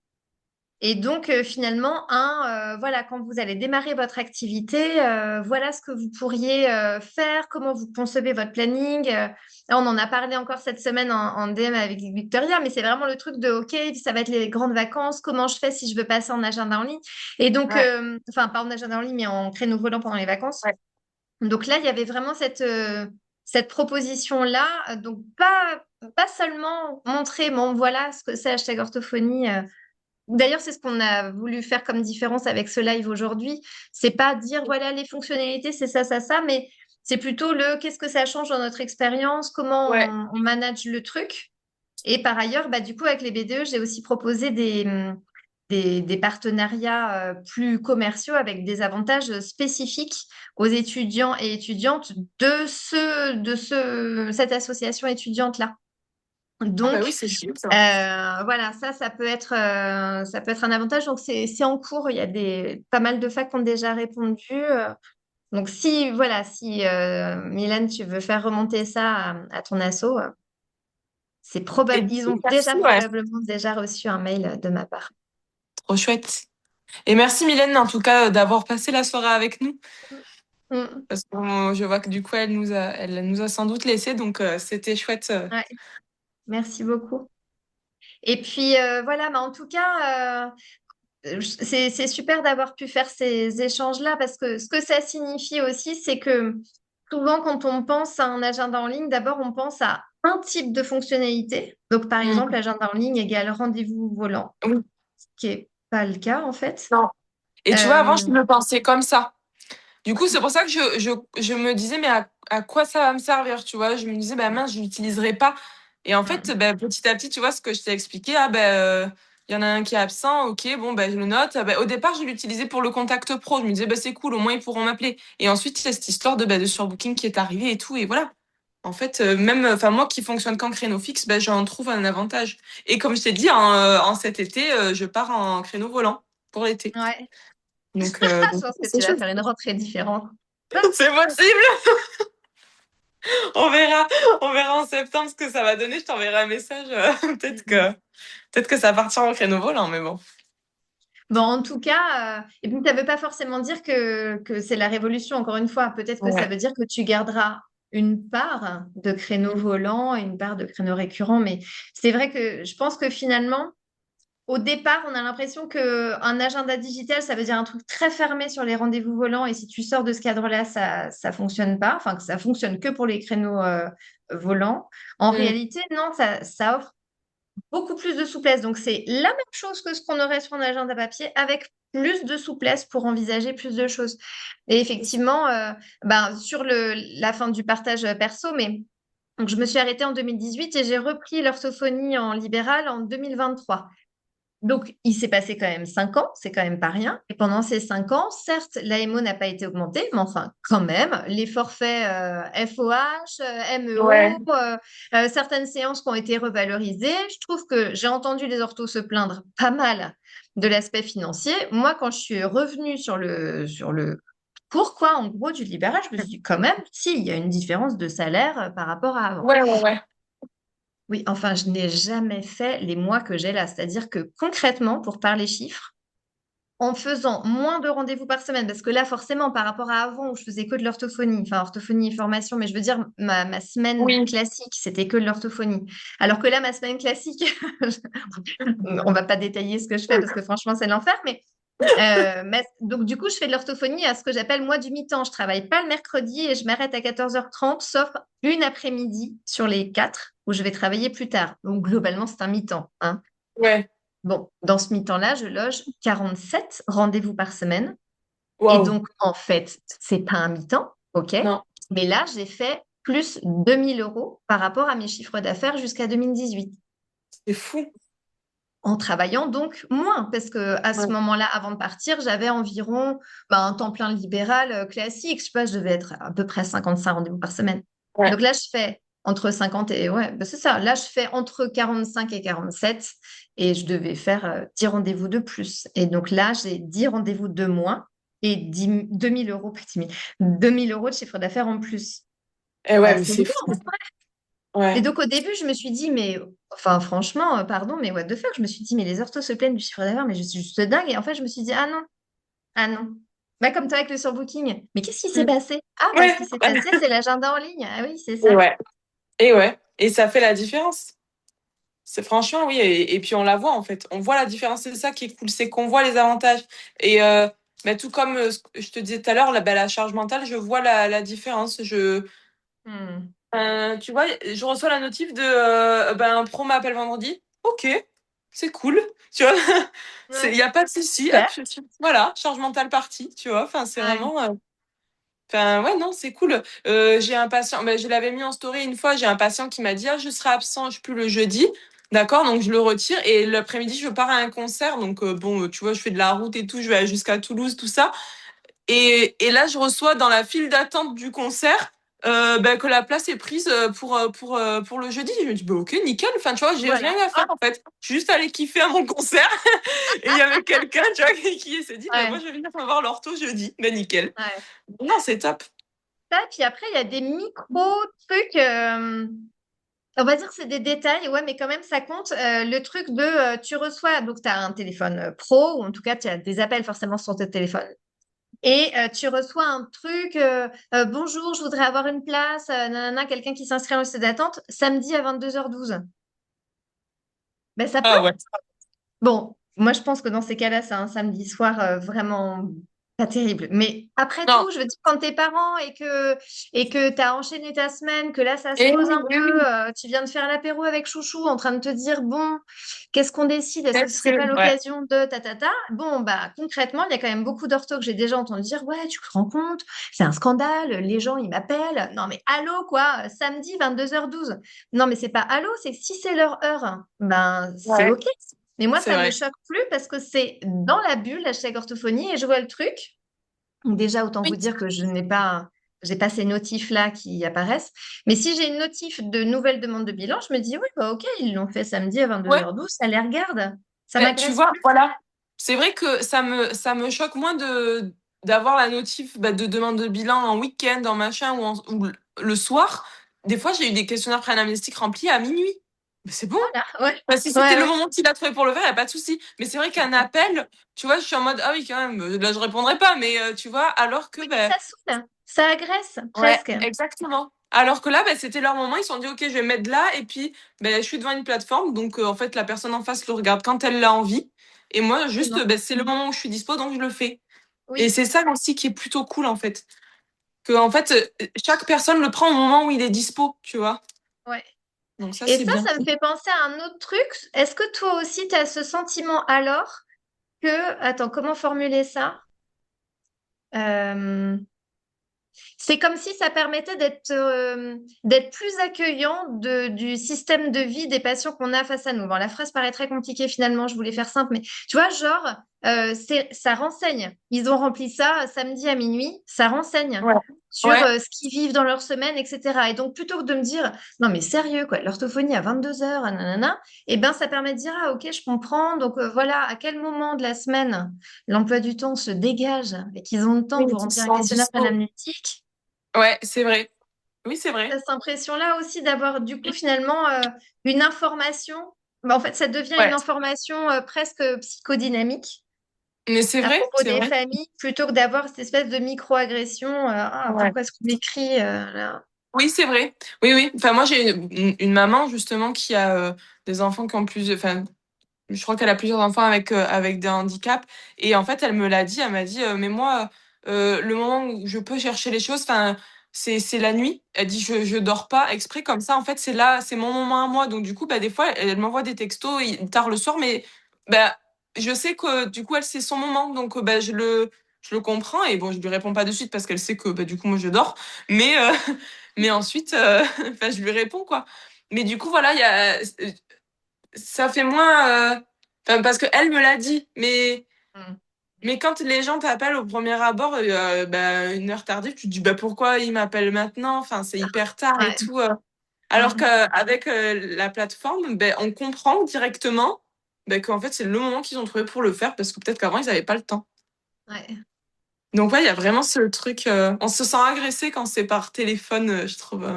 Et donc, finalement, voilà, quand vous allez démarrer votre activité, voilà ce que vous pourriez faire, comment vous concevez votre planning. Là, on en a parlé encore cette semaine en DM avec Victoria, mais c'est vraiment le truc de, OK, ça va être les grandes vacances, comment je fais si je veux passer en agenda en ligne? Et donc, ouais, enfin, pas en agenda en ligne, mais en créneau volant pendant les vacances. ouais. Donc là, il y avait vraiment cette proposition-là. Donc, pas seulement montrer, bon, voilà ce que c'est hashtag orthophonie. D'ailleurs, c'est ce qu'on a voulu faire comme différence avec ce live aujourd'hui. C'est pas dire, voilà, les fonctionnalités, c'est ça, mais c'est plutôt le qu'est-ce que ça change dans notre expérience, comment Ouais. on manage le truc. Et par ailleurs, bah, du coup, avec les BDE, j'ai aussi proposé des partenariats plus commerciaux avec des avantages spécifiques aux étudiants et étudiantes cette association étudiante-là. Ah bah Donc, oui, c'est chouette, ça. voilà, ça peut être un avantage. Donc, c'est en cours. Il y a pas mal de facs qui ont déjà répondu. Donc, si Mylène, tu veux faire remonter ça à ton asso, c'est Et probable, ils ont merci, déjà ouais. probablement déjà reçu un mail de ma part. Trop chouette. Et merci Mylène, en tout cas, d'avoir passé la soirée avec nous. Mm. Parce que je vois que du coup, elle nous a sans doute laissé, donc c'était chouette. Ouais, merci beaucoup. Et puis voilà, mais en tout cas, c'est super d'avoir pu faire ces échanges-là parce que ce que ça signifie aussi, c'est que souvent quand on pense à un agenda en ligne, d'abord on pense à un type de fonctionnalité. Donc par exemple, Mm. l'agenda en ligne égale rendez-vous volant, Oui, ce qui n'est pas le cas en fait. non. Et tu vois, avant, je Euh, me pensais comme ça. Du coup, c'est pour ça que je me disais, mais à quoi ça va me servir, tu vois? Je me disais, bah mince, je l'utiliserai pas. Et en fait, mm, bah, petit à petit, tu vois, ce que je t'ai expliqué, ah ben, il y en a un qui est absent, ok, bon, ben je le note. Ah, ben, au départ, je l'utilisais pour le contact pro. Je me disais, bah c'est cool, au moins ils pourront m'appeler. Et ensuite, il y a cette histoire de surbooking qui est arrivée et tout, et voilà. En fait, même, enfin, moi qui fonctionne qu'en créneau fixe, ben, j'en trouve un avantage. Et comme je t'ai dit, en cet été, je pars en créneau volant pour l'été. ouais. Je Donc pense que c'est tu vas chouette. faire une rentrée différente. C'est possible. On verra, on verra en septembre ce que ça va donner. Je t'enverrai un message. Peut-être que ça partira en créneau volant, mais bon. Bon, en tout cas, et puis ça ne veut pas forcément dire que c'est la révolution, encore une fois. Peut-être que ça Ouais. veut dire que tu garderas une part de créneaux volants et une part de créneaux récurrents. Mais c'est vrai que je pense que finalement, au départ, on a l'impression qu'un agenda digital, ça veut dire un truc très fermé sur les rendez-vous volants. Et si tu sors de ce cadre-là, ça fonctionne pas. Enfin, que ça fonctionne que pour les créneaux volants. En Mm. réalité, non, ça offre beaucoup plus de souplesse. Donc, c'est la même chose que ce qu'on aurait sur un agenda papier avec plus de souplesse pour envisager plus de choses. Et effectivement, sur la fin du partage perso, mais donc, je me suis arrêtée en 2018 et j'ai repris l'orthophonie en libéral en 2023. Donc, il s'est passé quand même 5 ans, c'est quand même pas rien. Et pendant ces 5 ans, certes, l'AMO n'a pas été augmentée, mais enfin, quand même, les forfaits FOH, Ouais. MEO, certaines séances qui ont été revalorisées. Je trouve que j'ai entendu les orthos se plaindre pas mal de l'aspect financier. Moi, quand je suis revenue sur le cours, quoi, en gros, du libéral, je me suis dit quand même, si, il y a une différence de salaire par rapport à avant. Ouais, ouais, ouais. Oui, enfin, je n'ai jamais fait les mois que j'ai là. C'est-à-dire que concrètement, pour parler chiffres, en faisant moins de rendez-vous par semaine, parce que là, forcément, par rapport à avant où je faisais que de l'orthophonie, enfin, orthophonie et formation, mais je veux dire, ma semaine Oui. classique, c'était que de l'orthophonie. Alors que là, ma semaine classique, on va pas détailler ce que je fais parce que franchement, c'est l'enfer, mais donc, du coup, je fais de l'orthophonie à ce que j'appelle moi du mi-temps. Je travaille pas le mercredi et je m'arrête à 14h30, sauf une après-midi sur les 4 où je vais travailler plus tard. Donc, globalement, c'est un mi-temps, hein. Ouais. Bon, dans ce mi-temps-là, je loge 47 rendez-vous par semaine. Et Waouh. donc, en fait, c'est pas un mi-temps, OK? Non, Mais là, j'ai fait plus 2 000 € par rapport à mes chiffres d'affaires jusqu'à 2018 c'est fou. en travaillant donc moins, parce que à ce Ouais. moment-là, avant de partir, j'avais environ un temps plein libéral classique. Je sais pas, je devais être à peu près 55 rendez-vous par semaine. Ouais. Donc là, je fais entre 50 et ouais, c'est ça. Là, je fais entre 45 et 47 et je devais faire 10 rendez-vous de plus. Et donc là, j'ai 10 rendez-vous de moins et 2 000 €, pas 10 000, 2 000 € de chiffre d'affaires en plus. Et ouais, Bah, mais c'est c'est énorme. fou. Et Ouais. donc au début, je me suis dit, mais enfin franchement, pardon, mais what the fuck, je me suis dit, mais les orthos se plaignent du chiffre d'affaires, mais je suis juste dingue. Et en fait, je me suis dit, ah non, ah non. Bah, comme toi avec le surbooking. Mais qu'est-ce qui s'est Mm. passé? Ah, bah, ce Ouais. qui s'est passé, c'est l'agenda en ligne. Ah oui, c'est Et ça. ouais. Et ouais. Et ça fait la différence. C'est franchement, oui. Et puis on la voit, en fait. On voit la différence. C'est ça qui est cool. C'est qu'on voit les avantages. Et bah, tout comme ce que je te disais tout à l'heure, la charge mentale, je vois la différence. Hmm. Tu vois, je reçois la notif de un pro m'appelle vendredi. Ok, c'est cool. Tu vois, il Ouais, n'y a pas de souci. Hop, super. voilà, charge mentale partie. Tu vois, enfin, c'est Ouais. vraiment. Enfin, ouais, non, c'est cool. J'ai un patient, je l'avais mis en story une fois. J'ai un patient qui m'a dit, ah, je serai absent, je sais plus le jeudi. D'accord, donc je le retire et l'après-midi, je pars à un concert. Donc, bon, tu vois, je fais de la route et tout, je vais jusqu'à Toulouse, tout ça. Et là, je reçois dans la file d'attente du concert que la place est prise pour le jeudi. Je me dis, bah, ok, nickel. Enfin, tu vois, j'ai rien Voilà. à faire en fait. Je suis juste allée kiffer à mon concert et il y avait quelqu'un, tu vois, qui s'est dit, bah, moi, Ouais, je vais venir voir l'ortho jeudi. Bah, nickel. ouais. Non, c'est top. Ça, puis après, il y a des micro-trucs. On va dire que c'est des détails, ouais, mais quand même, ça compte. Le truc de tu reçois, donc tu as un téléphone pro, ou en tout cas, tu as des appels forcément sur ton téléphone. Et tu reçois un truc, bonjour, je voudrais avoir une place, nanana, quelqu'un qui s'inscrit en liste d'attente, samedi à 22h12. Ben, ça peut. Ah ouais. Bon, moi, je pense que dans ces cas-là, c'est un samedi soir vraiment pas terrible. Mais après Non. tout, je veux dire, quand t'es parent et que tu as enchaîné ta semaine, que là, ça se Et pose oui, un oui, peu, oui. tu viens de faire l'apéro avec Chouchou en train de te dire, bon, qu'est-ce qu'on décide? Est-ce que ce Est-ce serait pas que, ouais. l'occasion de ta ta ta? Bon, bah, concrètement, il y a quand même beaucoup d'orthos que j'ai déjà entendu dire, ouais, tu te rends compte, c'est un scandale, les gens, ils m'appellent. Non, mais allô, quoi, samedi 22h12. Non, mais c'est pas allô, c'est que si c'est leur heure, ben, c'est Ouais, OK. Mais moi, c'est ça me vrai. choque plus parce que c'est dans la bulle, hashtag orthophonie, et je vois le truc. Donc déjà, autant vous Oui. dire que j'ai pas ces notifs-là qui apparaissent. Mais si j'ai une notif de nouvelle demande de bilan, je me dis, oui, bah ok, ils l'ont fait samedi à Ouais. 22h12, ça les regarde. Ça Ben, tu m'agresse vois, plus. voilà. C'est vrai que ça me choque moins d'avoir la notif de demande de bilan en week-end, en machin, ou le soir. Des fois, j'ai eu des questionnaires préanamnésiques remplis à minuit. Mais c'est bon. Voilà, ouais, Enfin, si c'était ouais, le ouais. moment qu'il a trouvé pour le faire, il n'y a pas de souci. Mais c'est vrai qu'un appel, tu vois, je suis en mode, ah oui, quand même, là, je répondrai pas, mais tu vois, alors que, Oui, mais ben, ça saoule, ça agresse ouais, presque. exactement. Alors que là, ben, c'était leur moment, ils se sont dit, ok, je vais me mettre là, et puis, ben, je suis devant une plateforme, donc en fait, la personne en face le regarde quand elle l'a envie. Et moi, juste, Exactement. ben, c'est le moment où je suis dispo, donc je le fais. Et Oui, c'est ça aussi qui est plutôt cool, en fait. Que, en fait, chaque personne le prend au moment où il est dispo, tu vois. ouais. Donc ça, Et c'est ça, bien. ça me fait penser à un autre truc. Est-ce que toi aussi, tu as ce sentiment alors que... Attends, comment formuler ça? Euh, C'est comme si ça permettait d'être plus accueillant du système de vie des patients qu'on a face à nous. Bon, la phrase paraît très compliquée finalement, je voulais faire simple, mais tu vois, genre, ça renseigne. Ils ont rempli ça samedi à minuit, ça renseigne Ouais. sur Ouais. ce qu'ils vivent dans leur semaine, etc. Et donc, plutôt que de me dire, non mais sérieux, quoi, l'orthophonie à 22h, nanana, eh ben, ça permet de dire, ah ok, je comprends. Donc voilà, à quel moment de la semaine l'emploi du temps se dégage et qu'ils ont le temps Oui, pour qui remplir un sont questionnaire dispo. anamnétique. Ouais, c'est vrai. Oui, c'est T'as vrai. cette impression-là aussi d'avoir du coup finalement une information. Bah, en fait, ça devient une Ouais. information presque psychodynamique Mais c'est à vrai, propos c'est des vrai. familles plutôt que d'avoir cette espèce de micro-agression. Ah, Ouais. pourquoi est-ce qu'on écrit là? Oui, c'est vrai. Oui, oui. Enfin, moi, j'ai une maman, justement, qui a des enfants qui ont plus... Enfin, je crois qu'elle a plusieurs enfants avec des handicaps. Et en fait, elle me l'a dit. Elle m'a dit, mais moi, le moment où je peux chercher les choses, enfin, c'est la nuit. Elle dit, je dors pas exprès comme ça. En fait, c'est là, c'est mon moment à moi. Donc, du coup, bah, des fois, elle m'envoie des textos tard le soir, mais bah, je sais que du coup, elle, c'est son moment. Donc, bah, je le comprends. Et bon, je lui réponds pas de suite parce qu'elle sait que bah, du coup, moi, je dors. Mais, mais ensuite, enfin, je lui réponds, quoi. Mais du coup, voilà, ça fait moins. Enfin, parce que elle me l'a dit, Hmm. mais quand les gens t'appellent au premier abord, bah, une heure tardive, tu te dis bah pourquoi ils m'appellent maintenant? Enfin, c'est hyper tard et Ouais. tout. Alors Hmm. qu'avec la plateforme, ben, on comprend directement ben, qu'en fait c'est le moment qu'ils ont trouvé pour le faire parce que peut-être qu'avant ils n'avaient pas le temps. Ouais. Donc ouais, il y a vraiment ce truc. On se sent agressé quand c'est par téléphone, je trouve.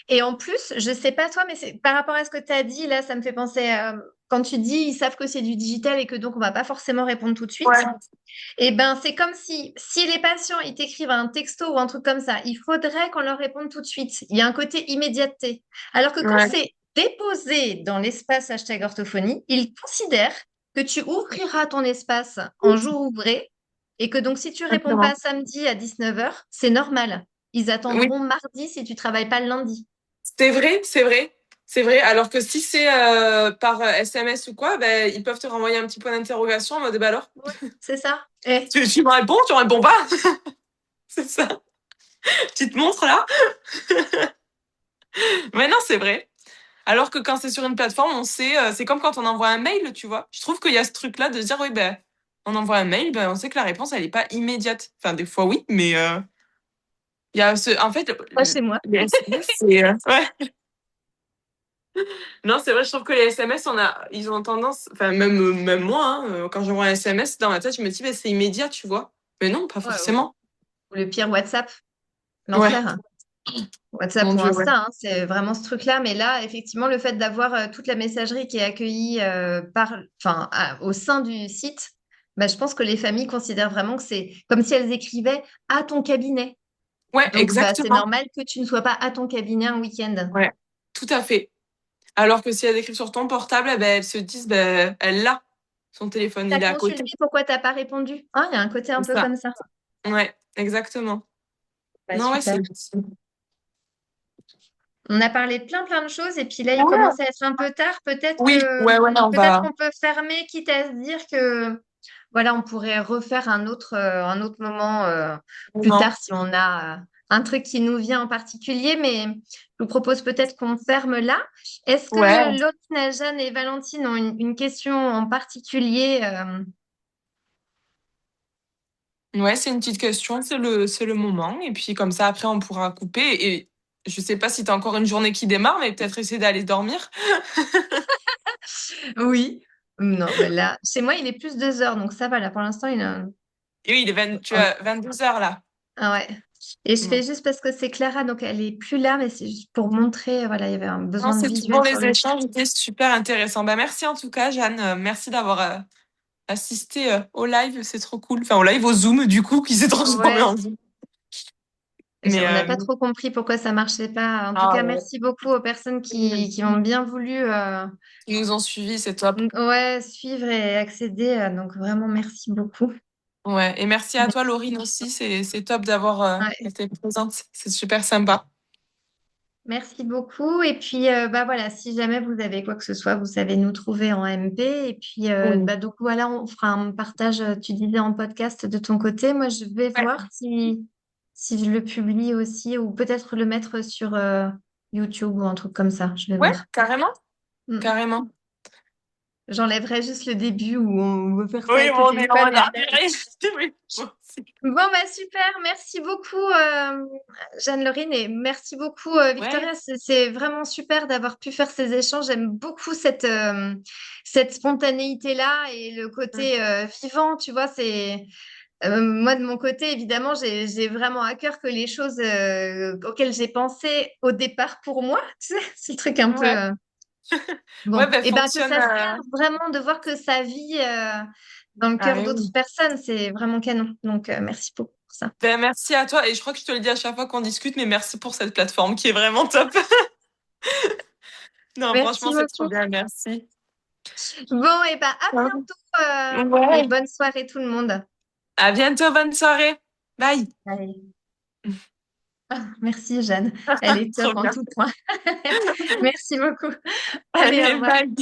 Et en plus, je sais pas toi, mais par rapport à ce que tu as dit, là, ça me fait penser quand tu dis ils savent que c'est du digital et que donc on va pas forcément répondre tout de suite. Ouais. Eh ben, c'est comme si les patients ils t'écrivent un texto ou un truc comme ça, il faudrait qu'on leur réponde tout de suite. Il y a un côté immédiateté. Alors que quand Ouais. c'est déposé dans l'espace hashtag orthophonie, ils considèrent que tu ouvriras ton espace en jour ouvré et que donc si tu réponds Exactement. pas samedi à 19h, c'est normal. Ils Oui, attendront mardi si tu travailles pas le lundi. c'est vrai, c'est vrai. C'est vrai. Alors que si c'est par SMS ou quoi, ben, ils peuvent te renvoyer un petit point d'interrogation en mode bah alors, Ouais, c'est ça. Eh, tu me réponds, tu me réponds pas. C'est ça. Petite montre là. Mais non, c'est vrai. Alors que quand c'est sur une plateforme, on sait, c'est comme quand on envoie un mail, tu vois. Je trouve qu'il y a ce truc-là de se dire, oui, ben, on envoie un mail, ben, on sait que la réponse, elle est pas immédiate. Enfin, des fois, oui, mais il y a en fait, Pas chez moi. les SMS, c'est, ouais. Non, c'est vrai, je trouve que les SMS, ils ont tendance, enfin, même moi, hein, quand j'envoie un SMS, dans ma tête, je me dis, ben, c'est immédiat, tu vois. Mais non, pas Ouais, ou forcément. le pire, WhatsApp, Ouais, l'enfer. WhatsApp mon ou Dieu, ouais. Insta, hein, c'est vraiment ce truc-là. Mais là, effectivement, le fait d'avoir toute la messagerie qui est accueillie enfin, au sein du site, bah, je pense que les familles considèrent vraiment que c'est comme si elles écrivaient à ton cabinet. Ouais, Donc, bah, c'est exactement. normal que tu ne sois pas à ton cabinet un week-end. Ouais, tout à fait. Alors que si elles écrivent sur ton portable, eh ben, elles se disent, ben, elle l'a, son téléphone, T'as il est à côté. consulté, pourquoi t'as pas répondu? Ah, il y a un côté un C'est peu ça. comme ça. Ouais, exactement. Bah, Non, ouais, super. c'est. On a parlé de plein plein de choses et puis là il Ouais. commence à être un peu tard. Oui, ouais, ouais, on Peut-être va. qu'on peut fermer, quitte à se dire que voilà, on pourrait refaire un autre moment plus Non. tard si on a un truc qui nous vient en particulier. Mais je vous propose peut-être qu'on ferme là. Est-ce Ouais, que Laurine, Jeanne et Valentine ont une question en particulier ouais, c'est une petite question, c'est le moment. Et puis comme ça, après, on pourra couper. Et je sais pas si t'as encore une journée qui démarre, mais peut-être essayer d'aller dormir. Oui. Non, mais là, chez moi, il est plus 2 heures, donc ça va, là, pour l'instant, Et oui, tu as 22 heures là. Ah ouais. Et je fais Bon. juste parce que c'est Clara, donc elle est plus là, mais c'est juste pour montrer, voilà, il y avait un Non, besoin de c'est tout bon, visuel sur les le site. échanges étaient super intéressants. Bah, merci en tout cas, Jeanne. Merci d'avoir assisté au live, c'est trop cool. Enfin, au live, au Zoom, du coup, qui s'est transformé Ouais, en Zoom. Mais on n'a pas trop compris pourquoi ça marchait pas. En tout ah cas, ouais. merci beaucoup aux personnes qui ont bien voulu Ils nous ont suivis, c'est top. ouais, suivre et accéder. Donc vraiment, merci beaucoup. Ouais, et merci à toi, Laurine, aussi. C'est top d'avoir Ouais. été présente. C'est super sympa. Merci beaucoup. Et puis, bah voilà, si jamais vous avez quoi que ce soit, vous savez nous trouver en MP. Et puis, Oui. bah, donc voilà, on fera un partage, tu disais, en podcast de ton côté. Moi, je vais Ouais, voir si je le publie aussi ou peut-être le mettre sur YouTube ou un truc comme ça. Je vais ouais, voir. carrément. Mm. Carrément. J'enlèverai juste le début où on veut faire ça Oui, avec le bon, on est en téléphone. arrière. Oui, moi aussi. Bon, bah super, merci beaucoup Jeanne-Laurine et merci beaucoup Ouais. Victoria. C'est vraiment super d'avoir pu faire ces échanges. J'aime beaucoup cette spontanéité-là et le Mm. côté vivant, tu vois. Moi, de mon côté, évidemment, j'ai vraiment à cœur que les choses auxquelles j'ai pensé au départ pour moi, tu sais, c'est le truc un peu... Ouais. Ouais, Bon, ben et ben que fonctionne. ça serve vraiment de voir que ça vit dans le Ah cœur d'autres oui. personnes, c'est vraiment canon. Donc, merci beaucoup pour ça. Ben, merci à toi. Et je crois que je te le dis à chaque fois qu'on discute, mais merci pour cette plateforme qui est vraiment top. Non, franchement, Merci c'est trop beaucoup. bien. Merci. Bon, et ben à bientôt et Ouais. bonne soirée tout le monde. À bientôt. Bonne soirée. Bye. Allez. Ah, merci Jeanne, elle est top Trop en bien. tout point. Merci beaucoup. Allez, au Allez, revoir. bye.